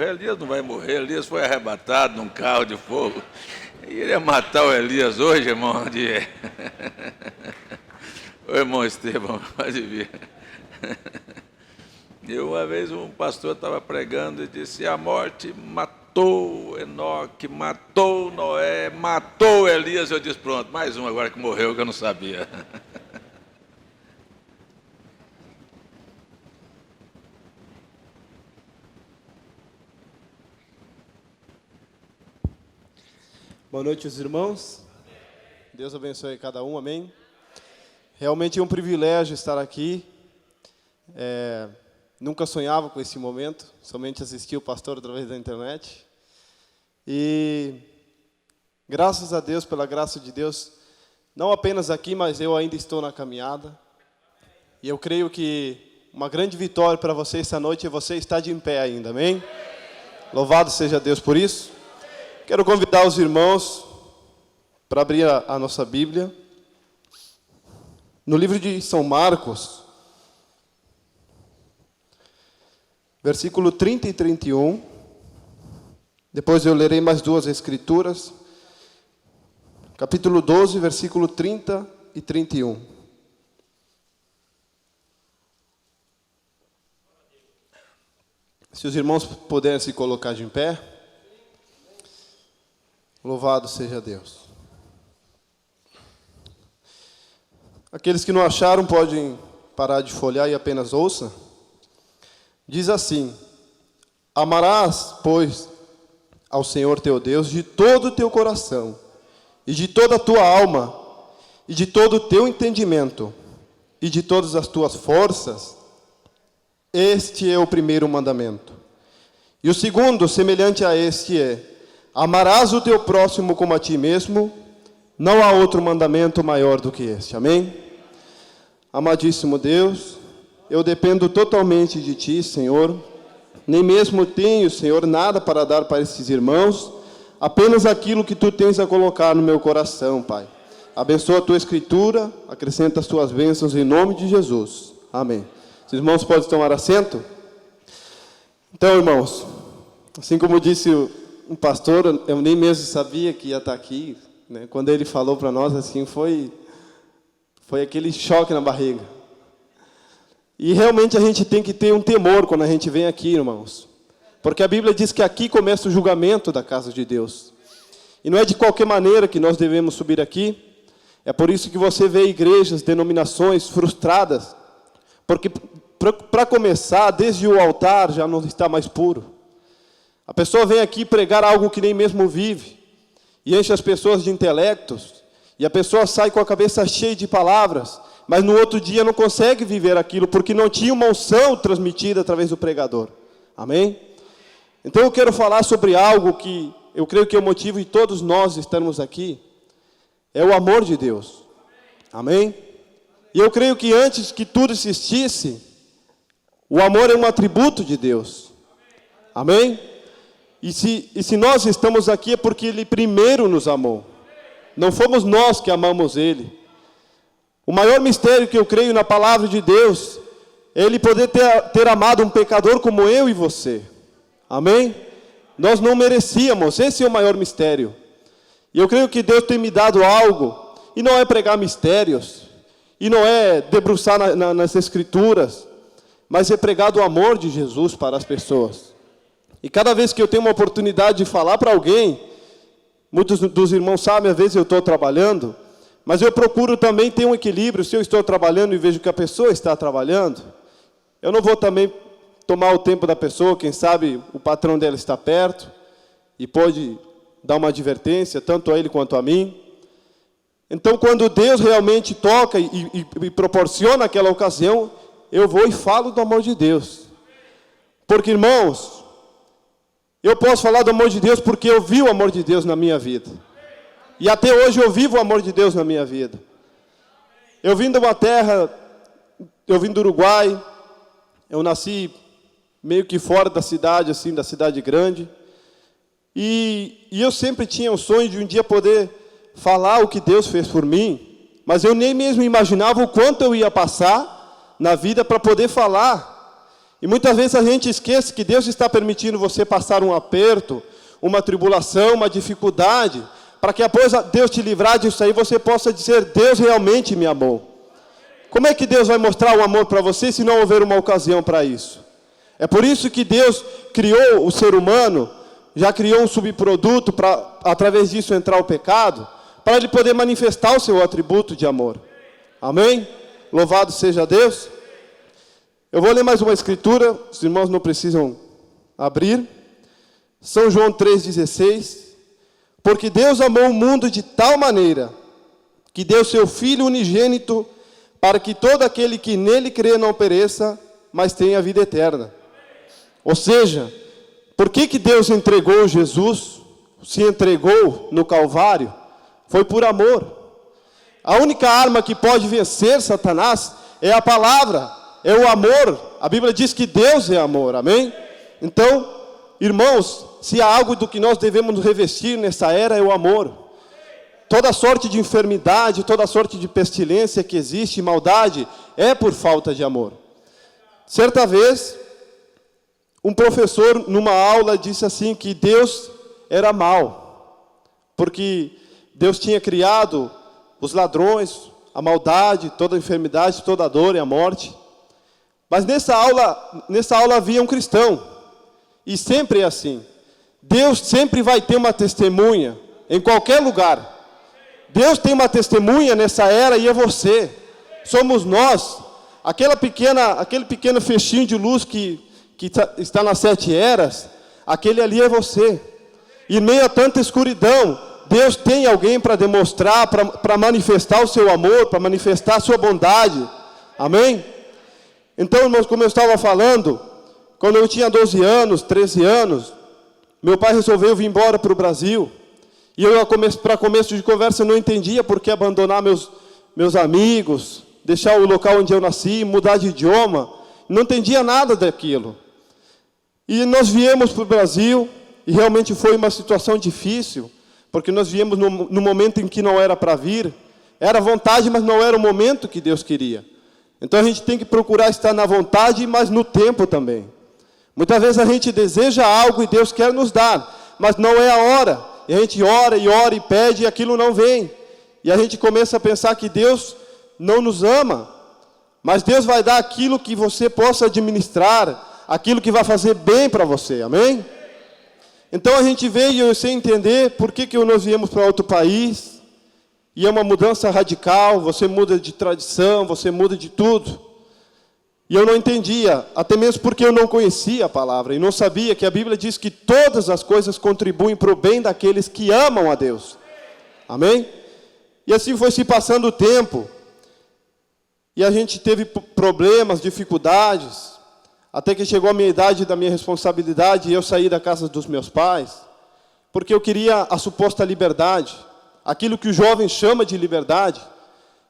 Speaker 1: Elias não vai morrer. Elias foi arrebatado num carro de fogo. E ele ia matar o Elias hoje, irmão Diego. Ô irmão Estevão, pode vir. E uma vez um pastor estava pregando e disse: a morte matou Enoque, matou Noé, matou Elias. Eu disse: pronto, mais um agora que morreu que eu não sabia.
Speaker 4: Boa noite, os irmãos. Deus abençoe cada um, amém. Realmente é um privilégio estar aqui. Nunca sonhava com esse momento, somente assisti o pastor através da internet. E graças a Deus, pela graça de Deus, não apenas aqui, mas eu ainda estou na caminhada. E eu creio que uma grande vitória para você essa noite é você estar de pé ainda, amém? Louvado seja Deus por isso. Quero convidar os irmãos para abrir a nossa Bíblia. No livro de São Marcos, versículo 30 e 31. Depois eu lerei mais duas escrituras. Capítulo 12, versículo 30 e 31. Se os irmãos puderem se colocar de pé. Louvado seja Deus. Aqueles que não acharam podem parar de folhear e apenas ouça. Diz assim: amarás, pois, ao Senhor teu Deus de todo o teu coração, e de toda a tua alma, e de todo o teu entendimento, e de todas as tuas forças. Este é o primeiro mandamento. E o segundo, semelhante a este, é: amarás o teu próximo como a ti mesmo. Não há outro mandamento maior do que este. Amém? Amadíssimo Deus, eu dependo totalmente de Ti, Senhor. Nem mesmo tenho, Senhor, nada para dar para esses irmãos, apenas aquilo que Tu tens a colocar no meu coração, Pai. Abençoa a Tua Escritura, acrescenta as Tuas bênçãos em nome de Jesus. Amém. Os irmãos podem tomar assento? Então, irmãos, assim como disse um pastor, eu nem mesmo sabia que ia estar aqui, né? Quando ele falou para nós, assim, foi aquele choque na barriga. E realmente a gente tem que ter um temor quando a gente vem aqui, irmãos. Porque a Bíblia diz que aqui começa o julgamento da casa de Deus. E não é de qualquer maneira que nós devemos subir aqui. É por isso que você vê igrejas, denominações frustradas. Porque, para começar, desde o altar já não está mais puro. A pessoa vem aqui pregar algo que nem mesmo vive. E enche as pessoas de intelectos. E a pessoa sai com a cabeça cheia de palavras, mas no outro dia não consegue viver aquilo, porque não tinha uma unção transmitida através do pregador. Amém? Então eu quero falar sobre algo que eu creio que é o motivo de todos nós estarmos aqui. É o amor de Deus. Amém? E eu creio que antes que tudo existisse, o amor é um atributo de Deus. Amém? E se nós estamos aqui é porque Ele primeiro nos amou. Não fomos nós que amamos Ele. O maior mistério que eu creio na palavra de Deus é Ele poder ter amado um pecador como eu e você. Amém? Nós não merecíamos, esse é o maior mistério. E eu creio que Deus tem me dado algo, e não é pregar mistérios, e não é debruçar nas Escrituras, mas é pregar o amor de Jesus para as pessoas. E cada vez que eu tenho uma oportunidade de falar para alguém, muitos dos irmãos sabem, às vezes eu estou trabalhando, mas eu procuro também ter um equilíbrio. Se eu estou trabalhando e vejo que a pessoa está trabalhando, eu não vou também tomar o tempo da pessoa. Quem sabe o patrão dela está perto e pode dar uma advertência, tanto a ele quanto a mim. Então, quando Deus realmente toca e proporciona aquela ocasião, eu vou e falo do amor de Deus. Porque, irmãos, eu posso falar do amor de Deus porque eu vi o amor de Deus na minha vida. E até hoje eu vivo o amor de Deus na minha vida. Eu vim de uma terra, eu vim do Uruguai, eu nasci meio que fora da cidade, assim, da cidade grande. E eu sempre tinha o sonho de um dia poder falar o que Deus fez por mim, mas eu nem mesmo imaginava o quanto eu ia passar na vida para poder falar. E muitas vezes a gente esquece que Deus está permitindo você passar um aperto, uma tribulação, uma dificuldade, para que após Deus te livrar disso aí, você possa dizer, Deus realmente me amou. Como é que Deus vai mostrar o amor para você se não houver uma ocasião para isso? É por isso que Deus criou o ser humano, já criou um subproduto para, através disso, entrar o pecado, para ele poder manifestar o seu atributo de amor. Amém? Louvado seja Deus. Eu vou ler mais uma escritura, os irmãos não precisam abrir. São João 3,16. Porque Deus amou o mundo de tal maneira, que deu seu Filho unigênito, para que todo aquele que nele crê não pereça, mas tenha a vida eterna. Ou seja, por que Deus entregou Jesus, se entregou no Calvário? Foi por amor. A única arma que pode vencer Satanás é a palavra, é o amor. A Bíblia diz que Deus é amor, amém? Então, irmãos, se há algo do que nós devemos nos revestir nessa era é o amor. Toda sorte de enfermidade, toda sorte de pestilência que existe, maldade, é por falta de amor. Certa vez, um professor numa aula disse assim que Deus era mau, porque Deus tinha criado os ladrões, a maldade, toda a enfermidade, toda a dor e a morte. Mas nessa aula havia um cristão, e sempre é assim. Deus sempre vai ter uma testemunha, em qualquer lugar. Deus tem uma testemunha nessa era e é você. Somos nós. Aquele pequeno fechinho de luz que está nas 7 eras, aquele ali é você. E em meio a tanta escuridão, Deus tem alguém para demonstrar, para manifestar o seu amor, para manifestar a sua bondade. Amém? Então, irmãos, como eu estava falando, quando eu tinha 12 anos, 13 anos, meu pai resolveu vir embora para o Brasil. E eu, para começo de conversa, não entendia por que abandonar meus amigos, deixar o local onde eu nasci, mudar de idioma. Não entendia nada daquilo. E nós viemos para o Brasil, e realmente foi uma situação difícil, porque nós viemos no momento em que não era para vir. Era vontade, mas não era o momento que Deus queria. Então a gente tem que procurar estar na vontade, mas no tempo também. Muitas vezes a gente deseja algo e Deus quer nos dar, mas não é a hora. E a gente ora e pede e aquilo não vem. E a gente começa a pensar que Deus não nos ama. Mas Deus vai dar aquilo que você possa administrar, aquilo que vai fazer bem para você, amém? Então a gente veio sem entender por que nós viemos para outro país. E é uma mudança radical, você muda de tradição, você muda de tudo. E eu não entendia, até mesmo porque eu não conhecia a palavra, e não sabia que a Bíblia diz que todas as coisas contribuem para o bem daqueles que amam a Deus. Amém? E assim foi se passando o tempo, e a gente teve problemas, dificuldades, até que chegou a minha idade da minha responsabilidade, e eu saí da casa dos meus pais, porque eu queria a suposta liberdade, aquilo que o jovem chama de liberdade,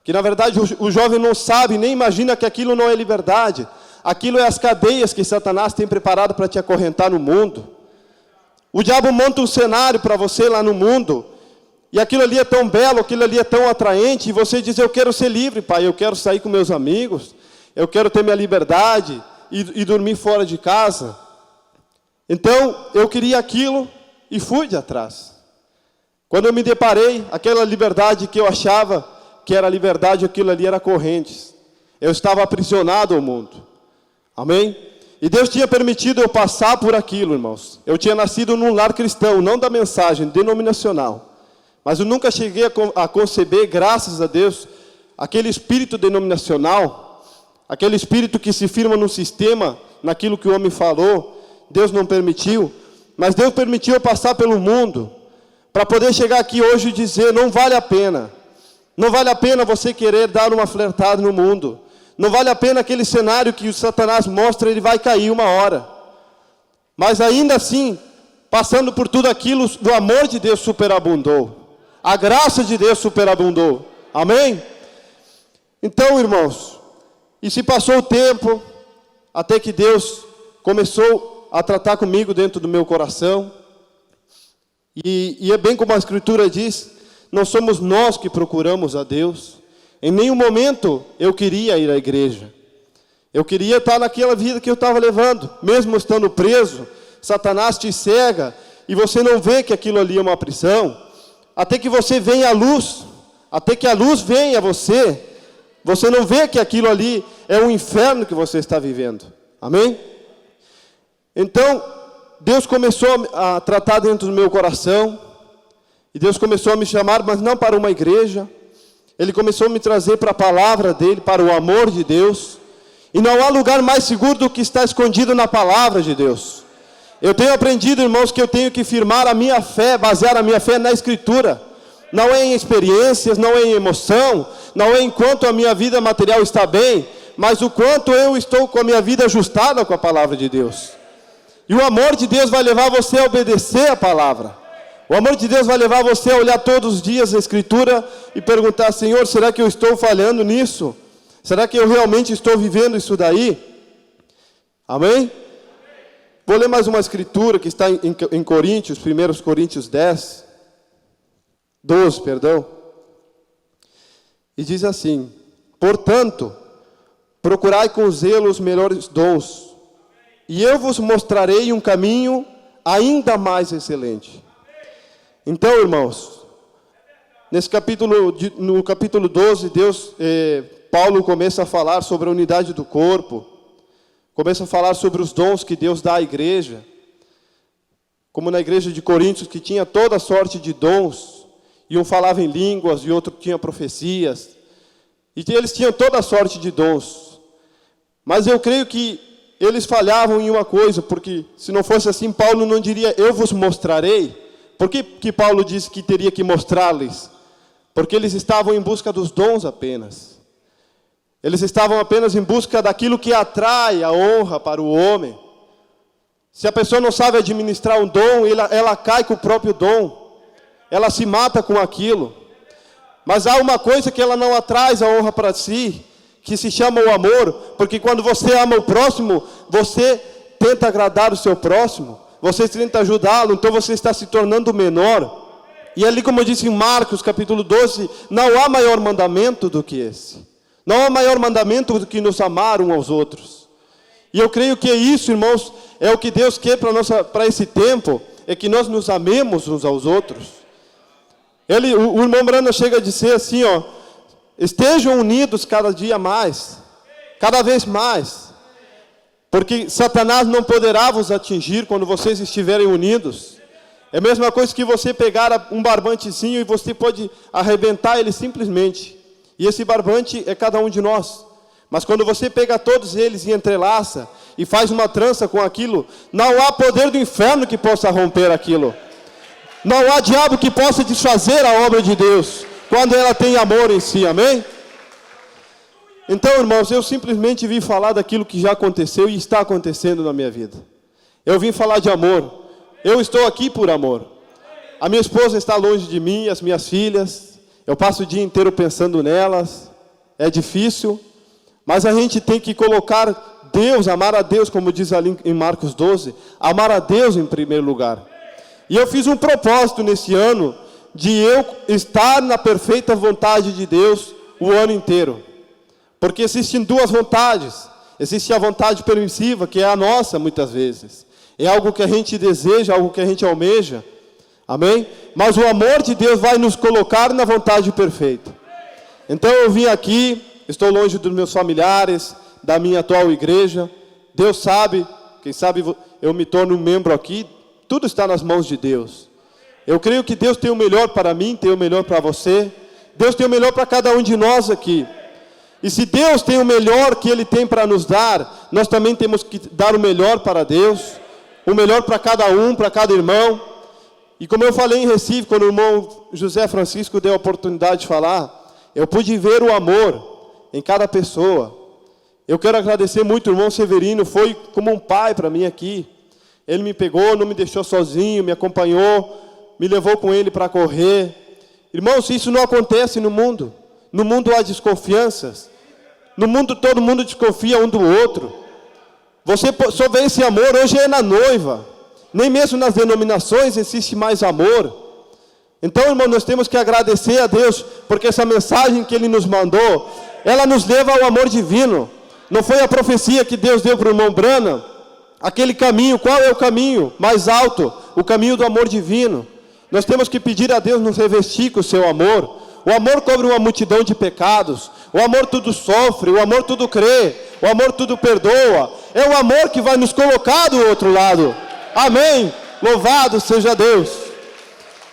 Speaker 4: que na verdade o jovem não sabe, nem imagina que aquilo não é liberdade. Aquilo é as cadeias que Satanás tem preparado para te acorrentar no mundo. O diabo monta um cenário para você lá no mundo, e aquilo ali é tão belo, aquilo ali é tão atraente, e você diz, eu quero ser livre, pai, eu quero sair com meus amigos, eu quero ter minha liberdade, e dormir fora de casa. Então, eu queria aquilo, e fui de atrás. Quando eu me deparei, aquela liberdade que eu achava que era liberdade, aquilo ali era correntes. Eu estava aprisionado ao mundo. Amém? E Deus tinha permitido eu passar por aquilo, irmãos. Eu tinha nascido num lar cristão, não da mensagem, denominacional. Mas eu nunca cheguei a conceber, graças a Deus, aquele espírito denominacional, aquele espírito que se firma no sistema, naquilo que o homem falou. Deus não permitiu, mas Deus permitiu eu passar pelo mundo, para poder chegar aqui hoje e dizer, não vale a pena. Não vale a pena você querer dar uma flertada no mundo. Não vale a pena aquele cenário que o Satanás mostra, ele vai cair uma hora. Mas ainda assim, passando por tudo aquilo, o amor de Deus superabundou. A graça de Deus superabundou. Amém? Então, irmãos, e se passou o tempo, até que Deus começou a tratar comigo dentro do meu coração. E é bem como a Escritura diz, não somos nós que procuramos a Deus. Em nenhum momento eu queria ir à igreja. Eu queria estar naquela vida que eu estava levando. Mesmo estando preso, Satanás te cega e você não vê que aquilo ali é uma prisão. Até que você venha à luz, até que a luz venha a você, você não vê que aquilo ali é um inferno que você está vivendo. Amém? Então, Deus começou a tratar dentro do meu coração, e Deus começou a me chamar, mas não para uma igreja. Ele começou a me trazer para a palavra dele, para o amor de Deus. E não há lugar mais seguro do que está escondido na palavra de Deus. Eu tenho aprendido, irmãos, que eu tenho que firmar a minha fé, basear a minha fé na Escritura. Não é em experiências, não é em emoção, não é enquanto a minha vida material está bem, mas o quanto eu estou com a minha vida ajustada com a palavra de Deus. E o amor de Deus vai levar você a obedecer a palavra. O amor de Deus vai levar você a olhar todos os dias a Escritura e perguntar: Senhor, será que eu estou falhando nisso? Será que eu realmente estou vivendo isso daí? Amém? Vou ler mais uma Escritura que está em Coríntios, 1 Coríntios 12, perdão. E diz assim: portanto, procurai com zelo os melhores dons, e eu vos mostrarei um caminho ainda mais excelente. Então, irmãos, no capítulo 12, Paulo começa a falar sobre a unidade do corpo, começa a falar sobre os dons que Deus dá à igreja, como na igreja de Coríntios, que tinha toda sorte de dons, e um falava em línguas, e outro tinha profecias, e eles tinham toda sorte de dons. Mas eu creio que eles falhavam em uma coisa, porque se não fosse assim, Paulo não diria: eu vos mostrarei. Por que Paulo disse que teria que mostrar-lhes? Porque eles estavam em busca dos dons apenas. Eles estavam apenas em busca daquilo que atrai a honra para o homem. Se a pessoa não sabe administrar um dom, ela cai com o próprio dom. Ela se mata com aquilo. Mas há uma coisa que ela não atrai a honra para si, que se chama o amor. Porque quando você ama o próximo, você tenta agradar o seu próximo. Você tenta ajudá-lo, então você está se tornando menor. E ali, como eu disse em Marcos, capítulo 12, não há maior mandamento do que esse. Não há maior mandamento do que nos amar uns aos outros. E eu creio que isso, irmãos, é o que Deus quer para esse tempo, é que nós nos amemos uns aos outros. O irmão Brana chega a dizer assim, estejam unidos cada dia mais, cada vez mais. Porque Satanás não poderá vos atingir quando vocês estiverem unidos. É a mesma coisa que você pegar um barbantezinho e você pode arrebentar ele simplesmente. E esse barbante é cada um de nós. Mas quando você pega todos eles e entrelaça e faz uma trança com aquilo, não há poder do inferno que possa romper aquilo. Não há diabo que possa desfazer a obra de Deus quando ela tem amor em si, amém? Então, irmãos, eu simplesmente vim falar daquilo que já aconteceu e está acontecendo na minha vida. Eu vim falar de amor. Eu estou aqui por amor. A minha esposa está longe de mim, as minhas filhas. Eu passo o dia inteiro pensando nelas. É difícil. Mas a gente tem que colocar Deus, amar a Deus, como diz ali em Marcos 12. Amar a Deus em primeiro lugar. E eu fiz um propósito nesse ano de eu estar na perfeita vontade de Deus o ano inteiro. Porque existem duas vontades. Existe a vontade permissiva, que é a nossa muitas vezes. É algo que a gente deseja, algo que a gente almeja. Amém? Mas o amor de Deus vai nos colocar na vontade perfeita. Então eu vim aqui, estou longe dos meus familiares, da minha atual igreja. Deus sabe, quem sabe eu me torno um membro aqui. Tudo está nas mãos de Deus. Eu creio que Deus tem o melhor para mim, tem o melhor para você. Deus tem o melhor para cada um de nós aqui. E se Deus tem o melhor que Ele tem para nos dar, nós também temos que dar o melhor para Deus, o melhor para cada um, para cada irmão. E como eu falei em Recife, quando o irmão José Francisco deu a oportunidade de falar, eu pude ver o amor em cada pessoa. Eu quero agradecer muito o irmão Severino, foi como um pai para mim aqui. Ele me pegou, não me deixou sozinho, me acompanhou, me levou com ele para correr. Irmãos, isso não acontece no mundo. No mundo há desconfianças. No mundo todo mundo desconfia um do outro. Você só vê esse amor hoje é na noiva. Nem mesmo nas denominações existe mais amor. Então, irmão, nós temos que agradecer a Deus, porque essa mensagem que Ele nos mandou, ela nos leva ao amor divino. Não foi a profecia que Deus deu para o irmão Branham? Aquele caminho, qual é o caminho mais alto? O caminho do amor divino. Nós temos que pedir a Deus nos revestir com o seu amor. O amor cobre uma multidão de pecados. O amor tudo sofre, o amor tudo crê, o amor tudo perdoa. É o amor que vai nos colocar do outro lado. Amém. Louvado seja Deus.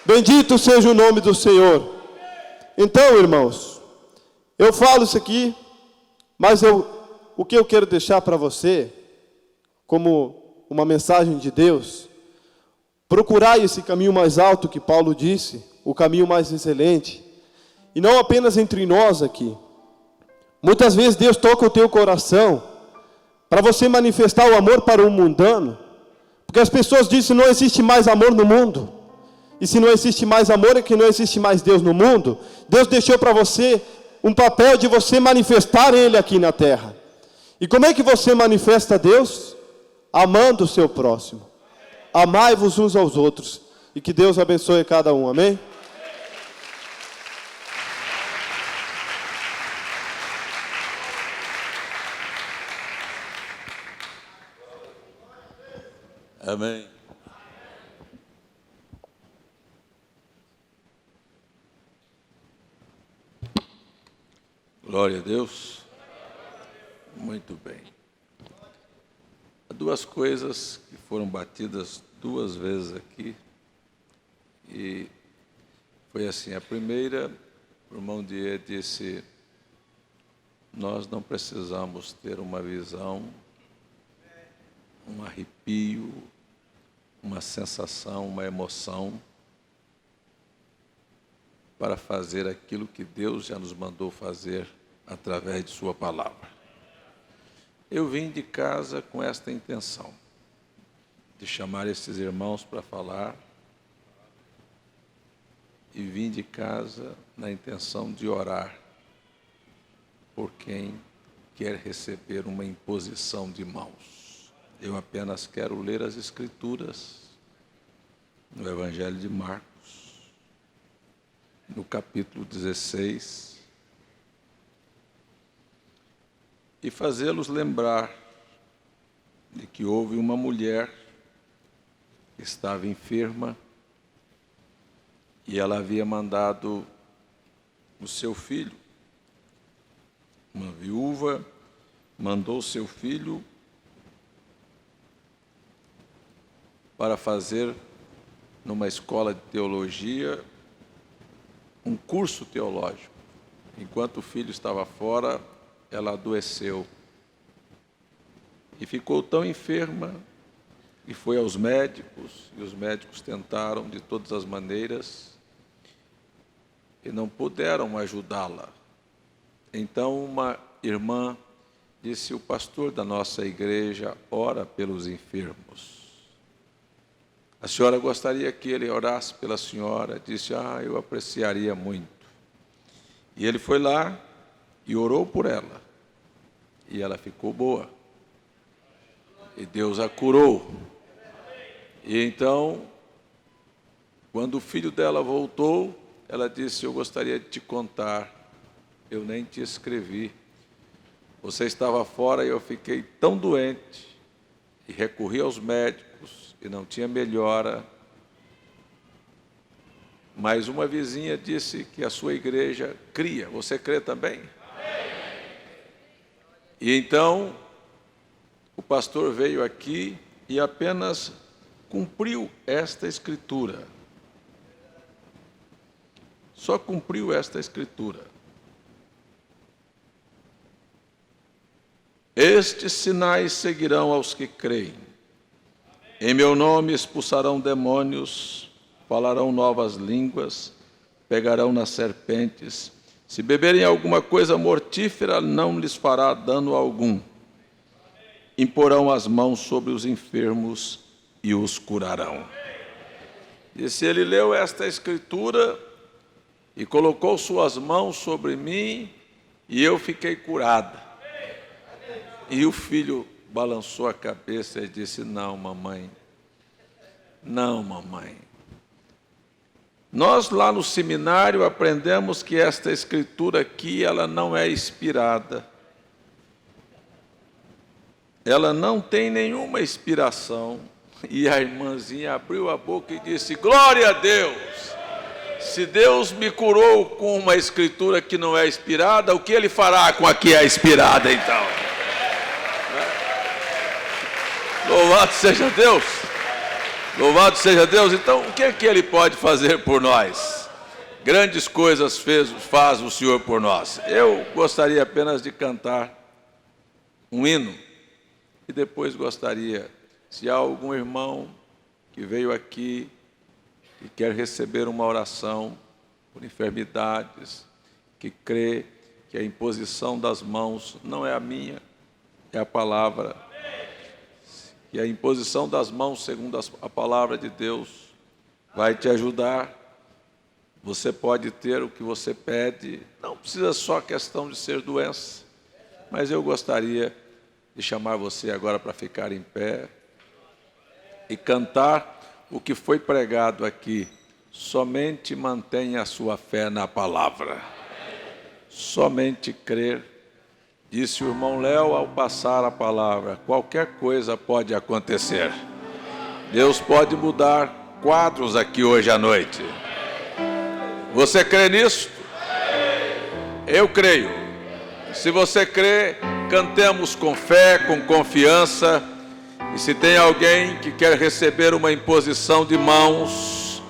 Speaker 4: Bendito seja o nome do Senhor. Então, irmãos, eu falo isso aqui, mas o que eu quero deixar para você, como uma mensagem de Deus, procurai esse caminho mais alto que Paulo disse, o caminho mais excelente, e não apenas entre nós aqui. Muitas vezes Deus toca o teu coração, para você manifestar o amor para o mundano, porque as pessoas dizem que não existe mais amor no mundo, e se não existe mais amor é que não existe mais Deus no mundo. Deus deixou para você um papel de você manifestar Ele aqui na terra. E como é que você manifesta Deus? Amando o seu próximo. Amai-vos uns aos outros. E que Deus abençoe cada um. Amém?
Speaker 1: Amém. Glória a Deus. Muito bem. Há duas coisas que foram batidas duas vezes aqui. E foi assim, a primeira, o irmão Die disse, nós não precisamos ter uma visão, um arrepio, uma sensação, uma emoção, para fazer aquilo que Deus já nos mandou fazer através de sua palavra. Eu vim de casa com esta intenção, de chamar esses irmãos para falar, e vim de casa na intenção de orar por quem quer receber uma imposição de mãos. Eu apenas quero ler as Escrituras no Evangelho de Marcos, no capítulo 16, e fazê-los lembrar de que houve uma mulher que estava enferma e ela havia mandado o seu filho. Uma viúva mandou o seu filho para fazer numa escola de teologia um curso teológico. Enquanto o filho estava fora, ela adoeceu e ficou tão enferma e foi aos médicos, e os médicos tentaram de todas as maneiras e não puderam ajudá-la. Então uma irmã disse, o pastor da nossa igreja ora pelos enfermos. A senhora gostaria que ele orasse pela senhora? Disse, eu apreciaria muito. E ele foi lá e orou por ela. E ela ficou boa. E Deus a curou. E então, quando o filho dela voltou, ela disse, eu gostaria de te contar, eu nem te escrevi. Você estava fora e eu fiquei tão doente, e recorri aos médicos, e não tinha melhora. Mas uma vizinha disse que a sua igreja cria. Você crê também? Amém. E então, o pastor veio aqui e apenas cumpriu esta escritura. Só cumpriu esta escritura. Estes sinais seguirão aos que creem. Em meu nome expulsarão demônios, falarão novas línguas, pegarão nas serpentes, Se beberem alguma coisa mortífera, não lhes fará dano algum. Imporão as mãos sobre os enfermos e os curarão. E se ele leu esta escritura e colocou suas mãos sobre mim, e eu fiquei curada. E o filho balançou a cabeça e disse: não, mamãe. Não, mamãe. Nós lá no seminário aprendemos que esta escritura aqui, ela não é inspirada. Ela não tem nenhuma inspiração. E a irmãzinha abriu a boca e disse: glória a Deus! Se Deus me curou com uma escritura que não é inspirada, o que Ele fará com a que é inspirada então? Louvado seja Deus! Louvado seja Deus! Então, o que é que Ele pode fazer por nós? Grandes coisas faz o Senhor por nós. Eu gostaria apenas de cantar um hino e depois gostaria, se há algum irmão que veio aqui e quer receber uma oração por enfermidades, que crê que a imposição das mãos não é a minha, é a palavra, e a imposição das mãos, segundo a palavra de Deus, vai te ajudar. Você pode ter o que você pede, não precisa só questão de ser doença, mas eu gostaria de chamar você agora para ficar em pé e cantar o que foi pregado aqui. Somente mantenha a sua fé na palavra. Somente crer. Disse o irmão Léo ao passar a palavra: qualquer coisa pode acontecer. Deus pode mudar quadros aqui hoje à noite. Você crê nisso? Eu creio. Se você crê, cantemos com fé, com confiança. E se tem alguém que quer receber uma imposição de mãos,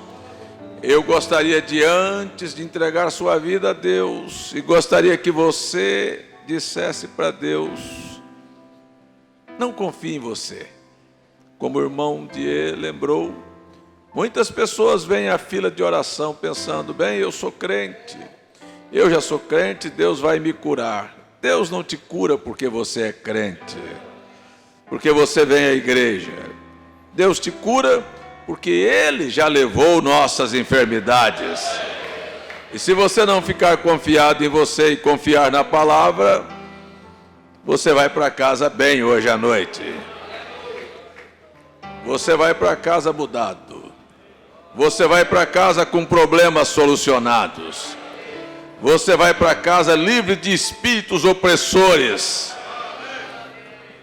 Speaker 1: eu gostaria de, antes de entregar sua vida a Deus, e gostaria que você dissesse para Deus: não confie em você. Como o irmão Die lembrou, muitas pessoas vêm à fila de oração pensando: bem, eu sou crente, eu já sou crente, Deus vai me curar. Deus não te cura porque você é crente, porque você vem à igreja. Deus te cura porque Ele já levou nossas enfermidades. E se você não ficar confiado em você e confiar na palavra, você vai para casa bem hoje à noite. Você vai para casa mudado. Você vai para casa com problemas solucionados. Você vai para casa livre de espíritos opressores.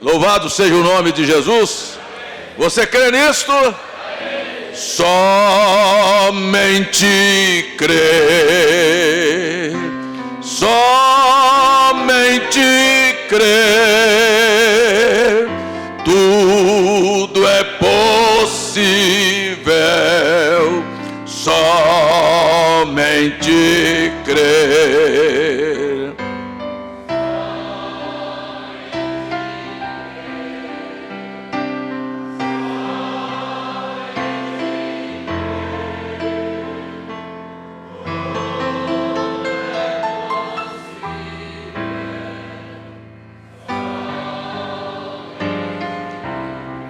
Speaker 1: Louvado seja o nome de Jesus. Você crê nisto? Somente crer, somente crer, tudo é possível, somente crer.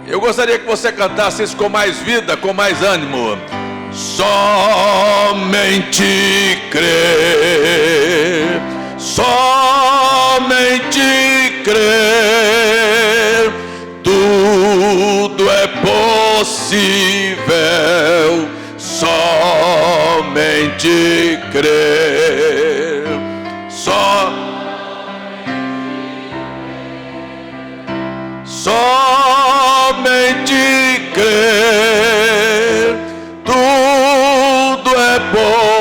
Speaker 1: Eu gostaria que você cantasse isso com mais vida, com mais ânimo. Somente crer, somente crer, tudo é possível, somente crer, somente crer, tudo é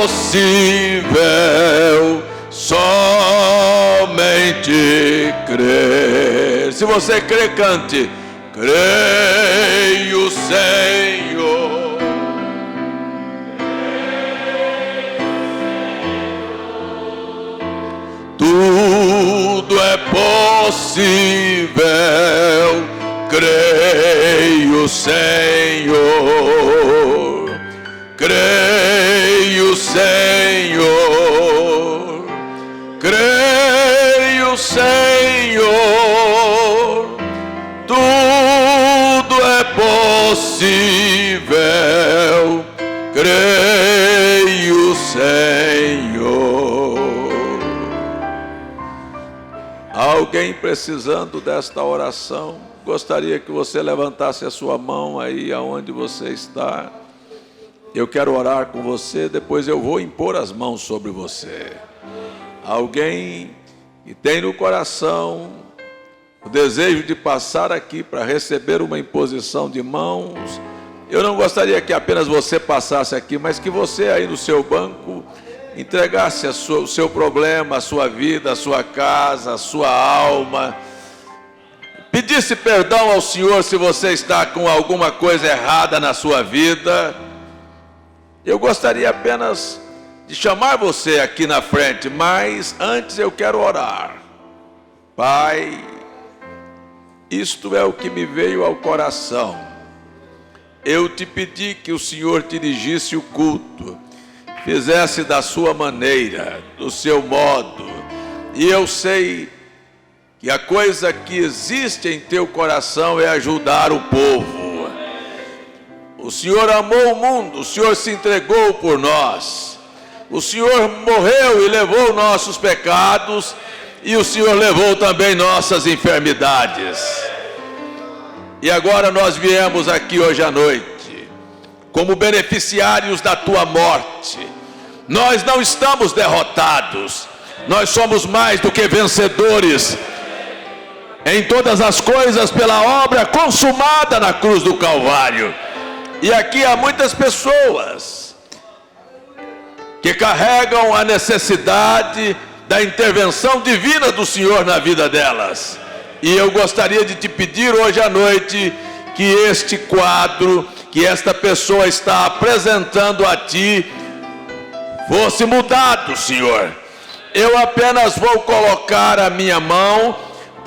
Speaker 1: possível, somente crer. Se você crê, cante: creio, Senhor. Tudo é possível, creio, Senhor, creio, Senhor, Senhor, tudo é possível. Creio, Senhor. Alguém precisando desta oração, gostaria que você levantasse a sua mão aí aonde você está. Eu quero orar com você, depois eu vou impor as mãos sobre você. Alguém que tem no coração o desejo de passar aqui para receber uma imposição de mãos. Eu não gostaria que apenas você passasse aqui, mas que você aí no seu banco entregasse o seu problema, a sua vida, a sua casa, a sua alma. Pedisse perdão ao Senhor se você está com alguma coisa errada na sua vida. Eu gostaria apenas de chamar você aqui na frente, mas antes eu quero orar. Pai, isto é o que me veio ao coração. Eu te pedi que o Senhor dirigisse o culto, fizesse da sua maneira, do seu modo, e eu sei que a coisa que existe em teu coração é ajudar o povo. O Senhor amou o mundo, o Senhor se entregou por nós, o Senhor morreu e levou nossos pecados, e o Senhor levou também nossas enfermidades. E agora nós viemos aqui hoje à noite, como beneficiários da tua morte. Nós não estamos derrotados, nós somos mais do que vencedores em todas as coisas pela obra consumada na cruz do Calvário. E aqui há muitas pessoas que carregam a necessidade da intervenção divina do Senhor na vida delas. E eu gostaria de te pedir hoje à noite que este quadro, que esta pessoa está apresentando a ti, fosse mudado, Senhor. Eu apenas vou colocar a minha mão,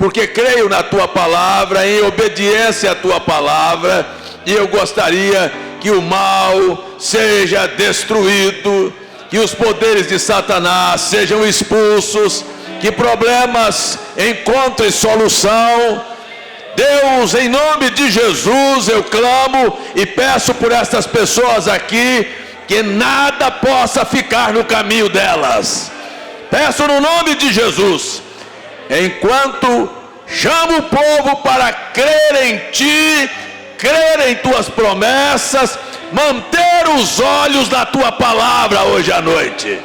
Speaker 1: porque creio na tua palavra, em obediência à tua palavra, e eu gostaria que o mal seja destruído, que os poderes de Satanás sejam expulsos, que problemas encontrem solução. Deus, em nome de Jesus, eu clamo e peço por estas pessoas aqui, que nada possa ficar no caminho delas. Peço no nome de Jesus, enquanto chamo o povo para crer em ti, crer em tuas promessas, manter os olhos na tua palavra hoje à noite.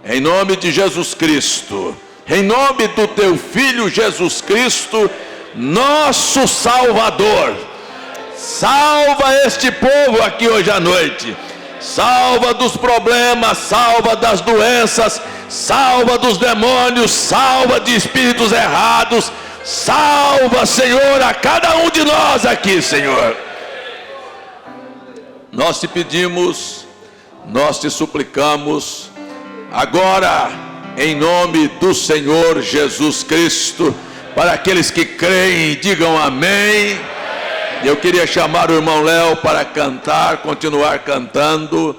Speaker 1: Em nome de Jesus Cristo, em nome do teu Filho Jesus Cristo, nosso Salvador, salva este povo aqui hoje à noite, salva dos problemas, salva das doenças, salva dos demônios, salva de espíritos errados, salva, Senhor, a cada um de nós aqui, Senhor. Nós te pedimos, nós te suplicamos, agora, em nome do Senhor Jesus Cristo, para aqueles que creem, digam amém. Eu queria chamar o irmão Léo para cantar, continuar cantando,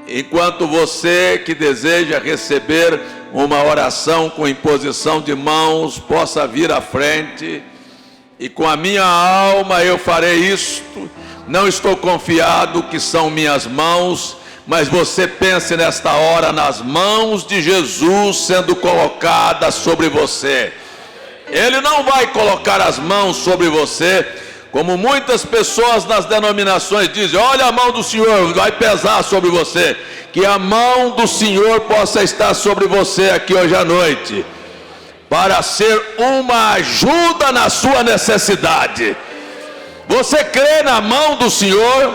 Speaker 1: enquanto você que deseja receber uma oração com imposição de mãos, possa vir à frente, e com a minha alma eu farei isto. Não estou confiado que são minhas mãos, mas você pense nesta hora nas mãos de Jesus sendo colocadas sobre você. Ele não vai colocar as mãos sobre você, como muitas pessoas nas denominações dizem: olha, a mão do Senhor vai pesar sobre você. Que a mão do Senhor possa estar sobre você aqui hoje à noite, para ser uma ajuda na sua necessidade. Você crê na mão do Senhor?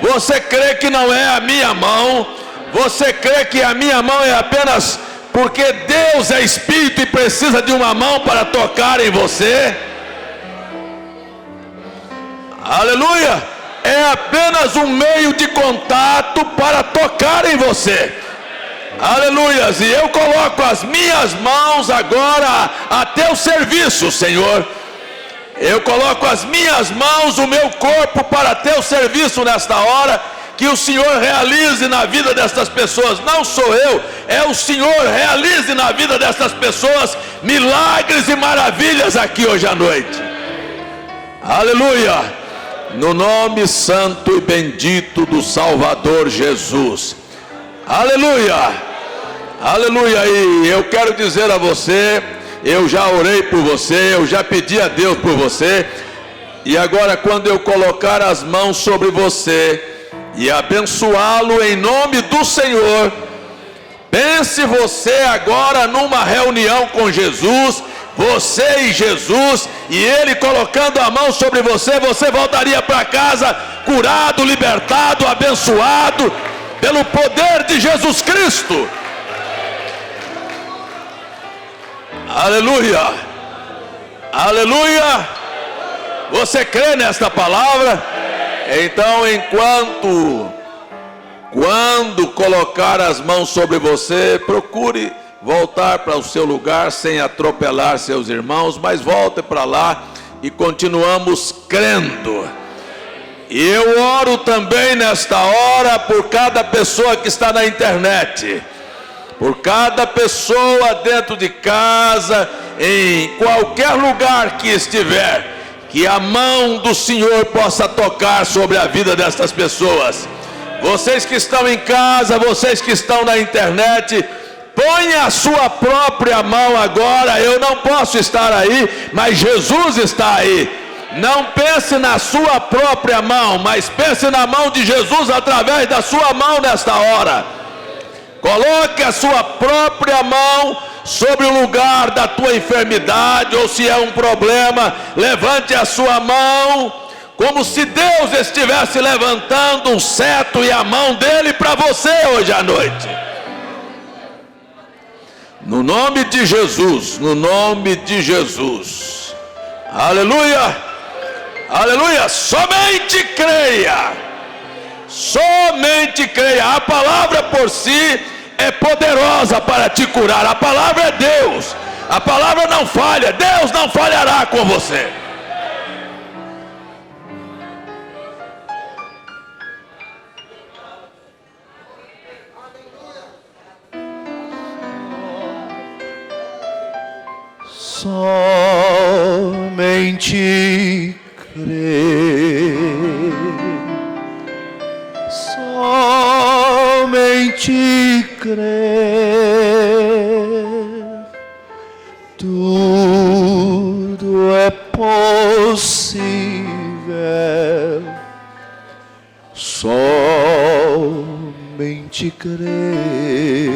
Speaker 1: Você crê que não é a minha mão? Você crê que a minha mão é apenas porque Deus é Espírito e precisa de uma mão para tocar em você? Aleluia! É apenas um meio de contato para tocar em você. Aleluia! E eu coloco as minhas mãos agora a teu serviço, Senhor. Eu coloco as minhas mãos, o meu corpo para teu serviço nesta hora, que o Senhor realize na vida destas pessoas. Não sou eu, é o Senhor. Realize na vida destas pessoas milagres e maravilhas aqui hoje à noite. Aleluia. No nome santo e bendito do Salvador Jesus. Aleluia. Aleluia. E eu quero dizer a você, eu já orei por você, eu já pedi a Deus por você. E agora, quando eu colocar as mãos sobre você e abençoá-lo em nome do Senhor, pense você agora numa reunião com Jesus, você e Jesus, e Ele colocando a mão sobre você, você voltaria para casa curado, libertado, abençoado, pelo poder de Jesus Cristo. Aleluia. Aleluia. Você crê nesta palavra? Então, quando colocar as mãos sobre você, procure voltar para o seu lugar sem atropelar seus irmãos, mas volte para lá e continuamos crendo. E eu oro também nesta hora por cada pessoa que está na internet, por cada pessoa dentro de casa, em qualquer lugar que estiver, que a mão do Senhor possa tocar sobre a vida destas pessoas. Vocês que estão em casa, vocês que estão na internet, ponha a sua própria mão agora. Eu não posso estar aí, mas Jesus está aí. Não pense na sua própria mão, mas pense na mão de Jesus através da sua mão nesta hora. Coloque a sua própria mão sobre o lugar da tua enfermidade, ou se é um problema, levante a sua mão, como se Deus estivesse levantando um cetro e a mão dele para você hoje à noite. No nome de Jesus, no nome de Jesus. Aleluia, aleluia. Somente creia, somente creia. A palavra por si é poderosa para te curar. A palavra é Deus, a palavra não falha. Deus não falhará com você.
Speaker 5: Somente crer, somente crer, tudo é possível, somente crer.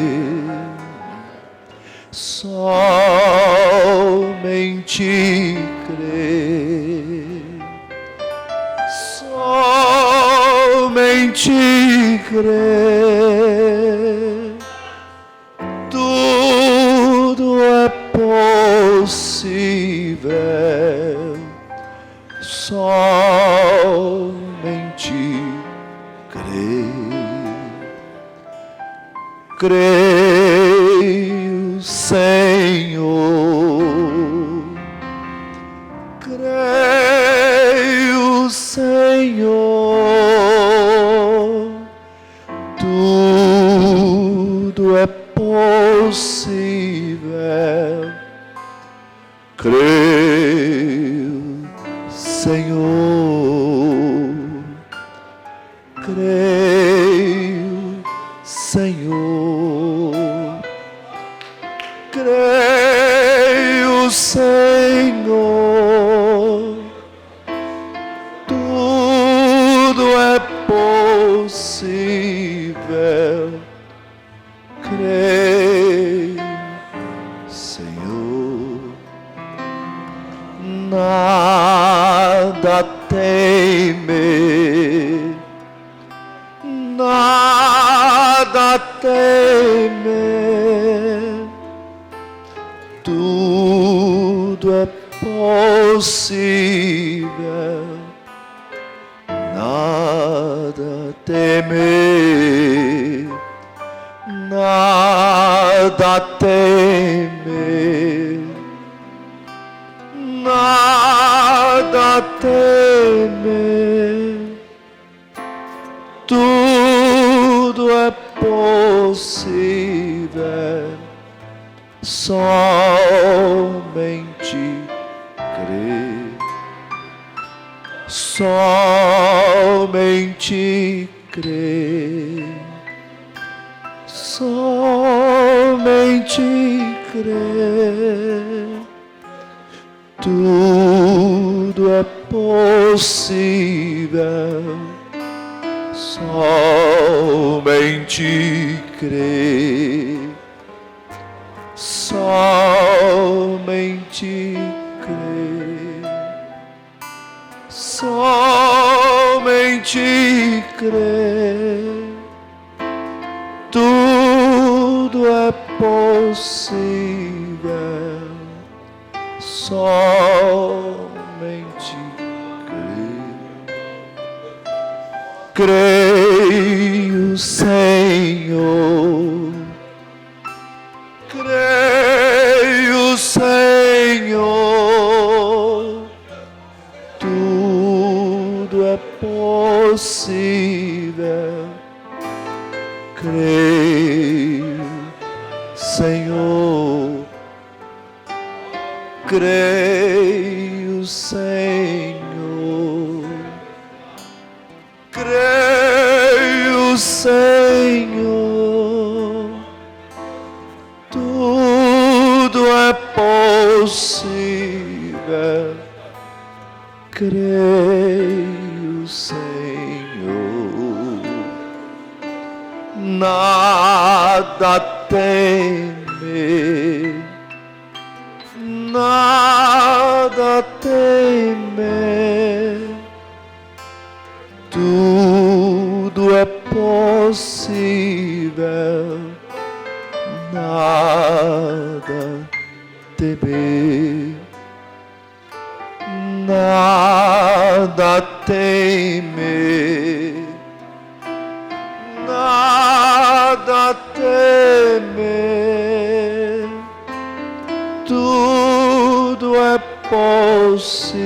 Speaker 5: Somente crer, somente crer, tudo é possível, somente crer. Creio, Senhor, creio, Senhor, tudo é possível. Creio, Senhor, creio, Senhor, creio, Senhor, tudo é possível. Creio, Senhor, nada temer, nada temer, tudo é possível, nada temer, nada temer, nada temer, tudo somente crer, somente crer, somente crer. Tudo é possível, somente crer, somente crer, somente crer. Tudo é possível, somente crer. Creio, Senhor, creio, Senhor, tudo é possível. Creio, Senhor, creio, Senhor, creio, Senhor, tudo é possível. Creio, Senhor, nada temer, nada temer, tudo é possível, nada temer, nada temer, nada temer, tudo é possível,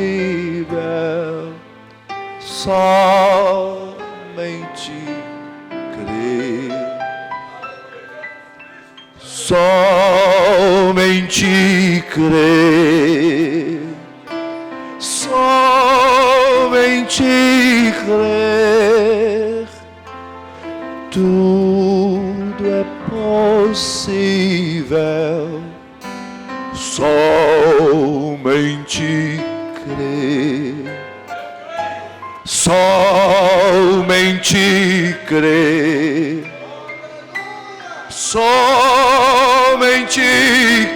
Speaker 5: somente crer, somente crer, somente crer. Tudo é possível, somente crer, somente crer, somente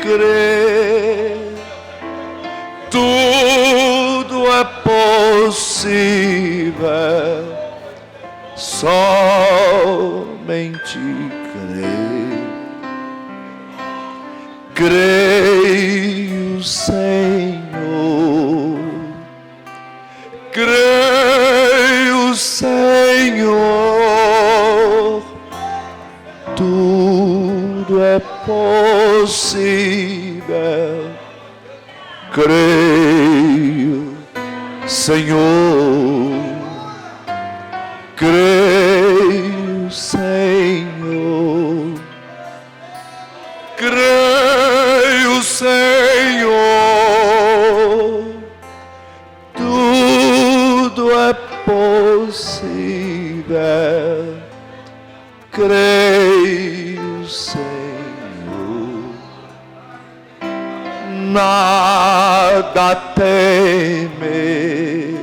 Speaker 5: crer. Tudo é possível, somente crer. Creio, Senhor, creio, Senhor, tudo é possível. Creio, Senhor, creio, Senhor, creio, Senhor, tudo é possível. Creio, Senhor, nada temer,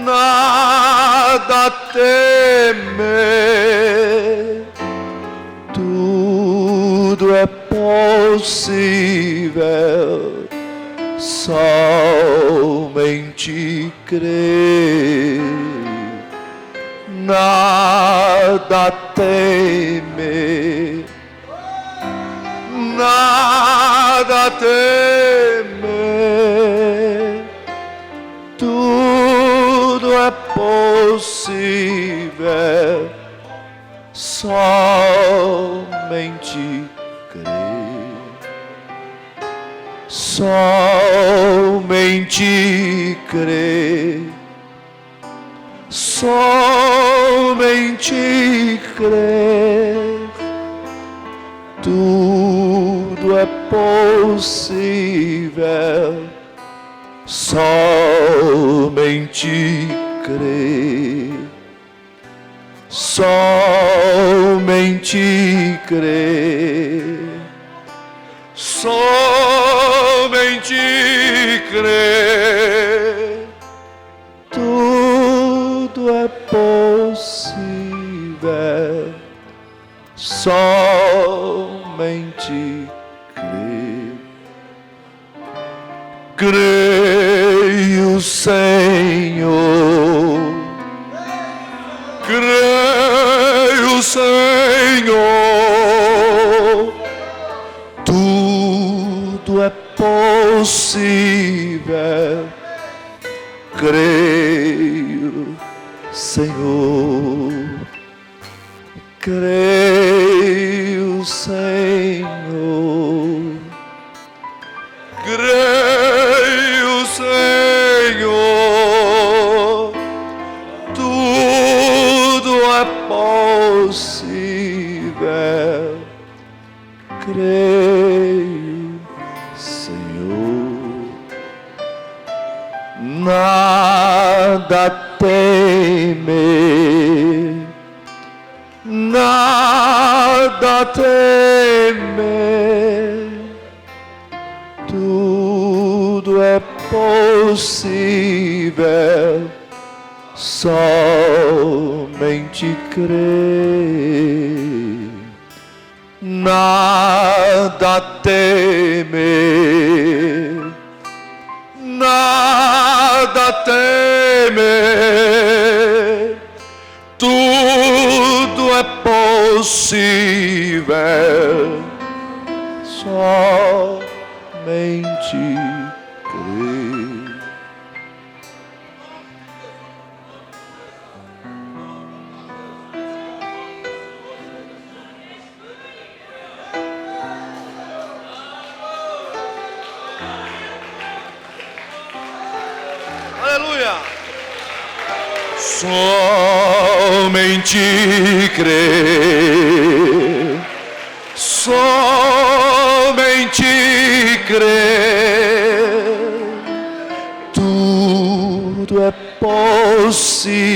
Speaker 5: nada temer, tudo é possível, somente crer, nada temer, nada temer, tudo é possível, somente crer, somente crer, somente crer. Tu tudo é possível. Somente crer, somente crer, somente crer. Tudo é possível, somente crer. Creio, Senhor, creio, Senhor, tudo é possível. Creio, Senhor, creio, Senhor, creio, Senhor, tudo é possível. Creio, Senhor, nada temer, nada temer, tudo é possível, somente crer. Nada temer, nada temer, tudo é possível, somente crer. Aleluia! Somente crer, somente crer, tudo é possível,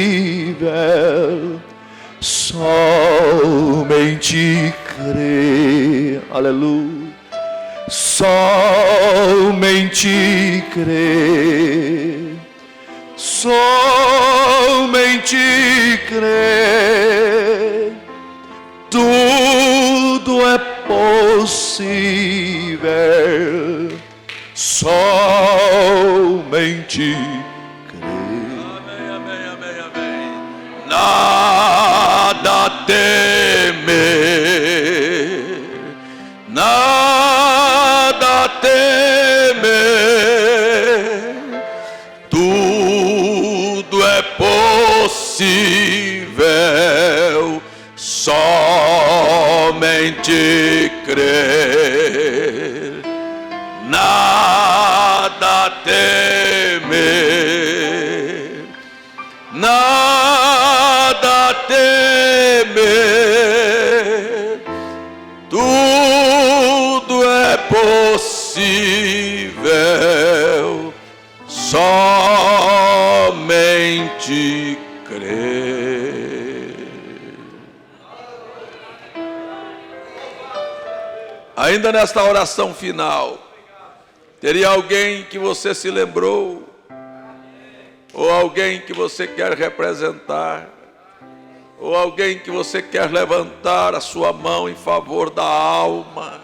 Speaker 5: somente crer. Aleluia! Somente crer, somente crer, tudo é possível, somente crer.
Speaker 1: Amém, amém, amém, amém. Nada temer, nada temer, tudo é possível, somente crer. Nada temer, nada temer, tudo é possível, somente crer. Ainda nesta oração final, teria alguém que você se lembrou, ou alguém que você quer representar, ou alguém que você quer levantar a sua mão em favor da alma,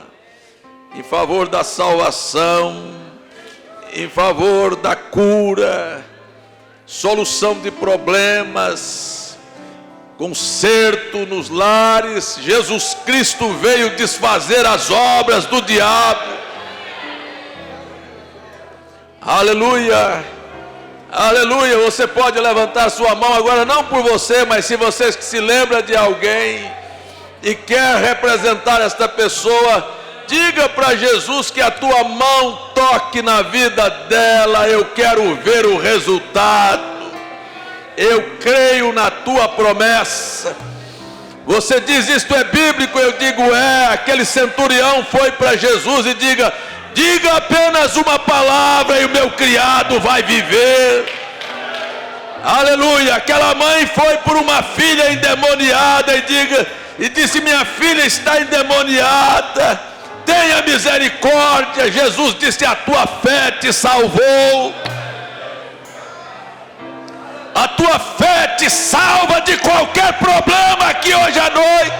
Speaker 1: em favor da salvação, em favor da cura, solução de problemas, conserto nos lares. Jesus Cristo veio desfazer as obras do diabo. Aleluia, aleluia. Você pode levantar sua mão agora, não por você, mas se você se lembra de alguém e quer representar esta pessoa, diga para Jesus que a tua mão toque na vida dela. Eu quero ver o resultado. Eu creio na tua promessa. Você diz isto é bíblico, eu digo é. Aquele centurião foi para Jesus e diga apenas uma palavra e o meu criado vai viver. Aleluia. Aquela mãe foi por uma filha endemoniada e disse: minha filha está endemoniada, tenha misericórdia. Jesus disse: a tua fé te salvou. A tua fé te salva de qualquer problema aqui hoje à noite.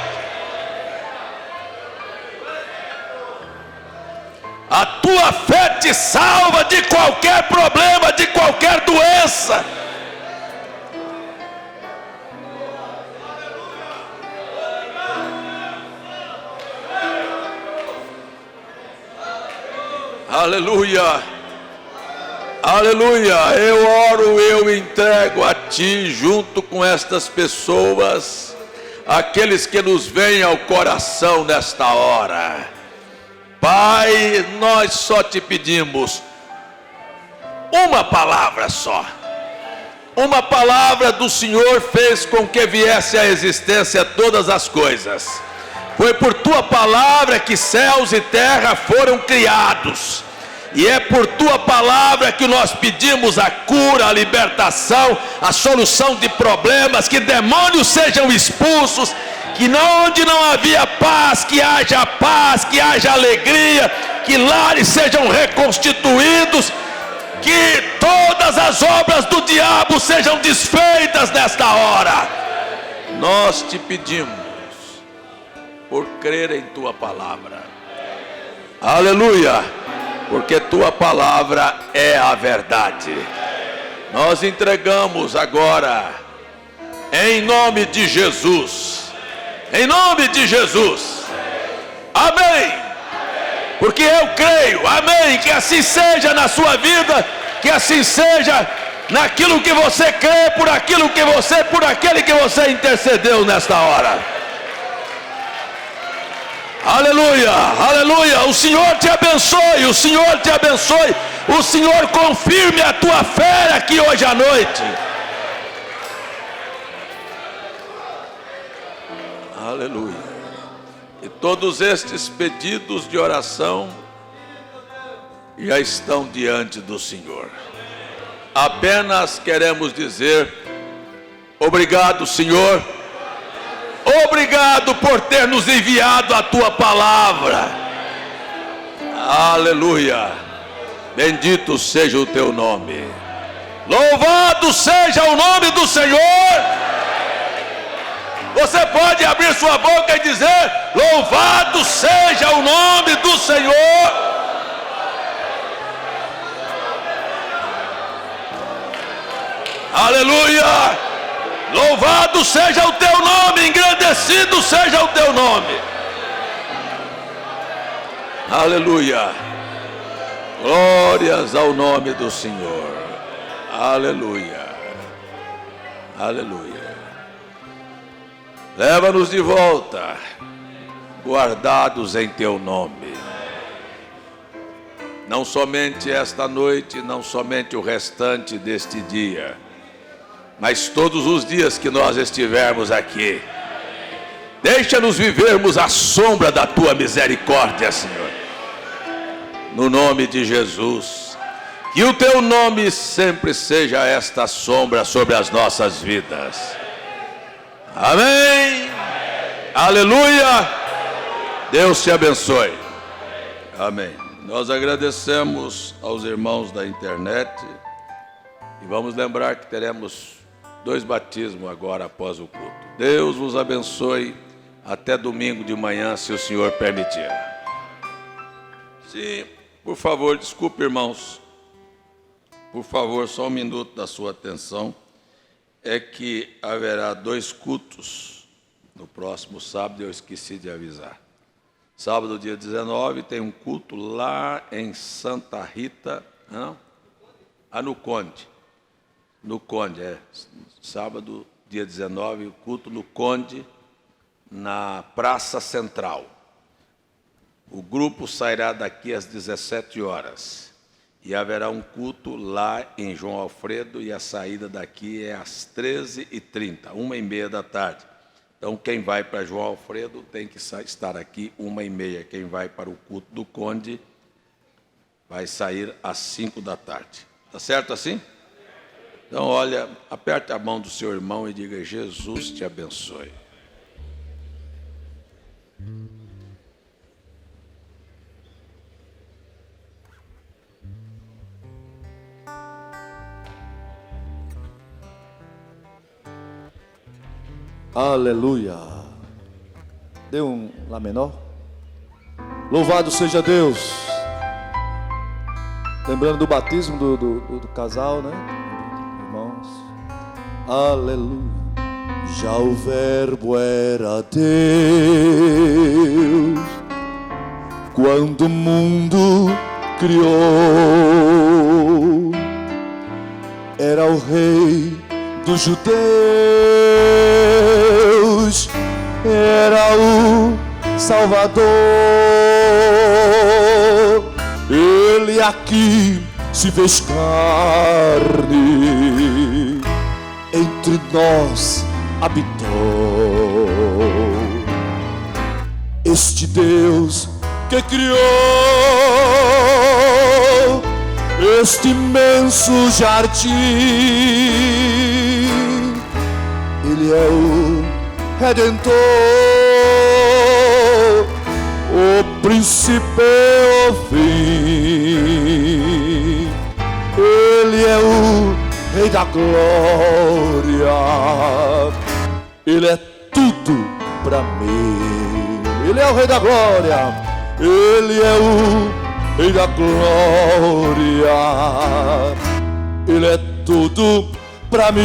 Speaker 1: A tua fé te salva de qualquer problema, de qualquer doença. Aleluia. Aleluia, eu oro, eu entrego a Ti junto com estas pessoas, aqueles que nos vêm ao coração nesta hora. Pai, nós só Te pedimos uma palavra só. Uma palavra do Senhor fez com que viesse à existência todas as coisas. Foi por Tua palavra que céus e terra foram criados. E é por Tua palavra que nós pedimos a cura, a libertação, a solução de problemas, que demônios sejam expulsos, que onde não havia paz, que haja alegria, que lares sejam reconstituídos, que todas as obras do diabo sejam desfeitas nesta hora. Nós Te pedimos por crer em Tua palavra. Aleluia. Porque Tua palavra é a verdade. Nós entregamos agora, em nome de Jesus. Em nome de Jesus. Amém. Porque eu creio, amém, que assim seja na sua vida, que assim seja naquilo que você crê, por aquele que você intercedeu nesta hora. Aleluia, aleluia. O Senhor te abençoe, o Senhor te abençoe. O Senhor confirme a tua fé aqui hoje à noite. Aleluia. E todos estes pedidos de oração já estão diante do Senhor. Apenas queremos dizer: obrigado, Senhor. Obrigado por ter nos enviado a Tua palavra. Aleluia. Bendito seja o Teu nome. Louvado seja o nome do Senhor. Você pode abrir sua boca e dizer: louvado seja o nome do Senhor. Aleluia. Louvado seja o Teu nome, engrandecido seja o Teu nome. Aleluia. Glórias ao nome do Senhor. Aleluia. Aleluia. Leva-nos de volta, guardados em Teu nome. Não somente esta noite, não somente o restante deste dia, mas todos os dias que nós estivermos aqui. Deixa-nos vivermos à sombra da Tua misericórdia, Senhor. No nome de Jesus. Que o Teu nome sempre seja esta sombra sobre as nossas vidas. Amém. Aleluia. Deus te abençoe. Amém. Nós agradecemos aos irmãos da internet. E vamos lembrar que teremos 2 batismos agora após o culto. Deus vos abençoe. Até domingo de manhã, se o Senhor permitir. Sim, por favor, desculpe, irmãos. Por favor, só um minuto da sua atenção. É que haverá 2 cultos no próximo sábado, eu esqueci de avisar. Sábado, dia 19, tem um culto lá em Santa Rita, no Conde. No Conde, sábado, dia 19, o culto no Conde, na Praça Central. O grupo sairá daqui às 17 horas. E haverá um culto lá em João Alfredo, e a saída daqui é às 13h30, 1h30 da tarde. Então, quem vai para João Alfredo tem que estar aqui 1h30. Quem vai para o culto do Conde vai sair às 5 da tarde. Tá certo assim? Então, olha, aperte a mão do seu irmão e diga: Jesus te abençoe.
Speaker 5: Aleluia. Dê um Lá menor. Louvado seja Deus. Lembrando do batismo do casal, né? Irmãos. Aleluia. Já o Verbo era Deus quando o mundo criou. Era o Rei dos judeus, era o Salvador. Ele aqui se fez carne, entre nós habitou. Este Deus que criou este imenso jardim, Ele é o Redentor, o princípio e o fim. Ele é o Rei da glória, Ele é tudo pra mim. Ele é o Rei da glória, Ele é o Rei da glória, Ele é tudo pra mim.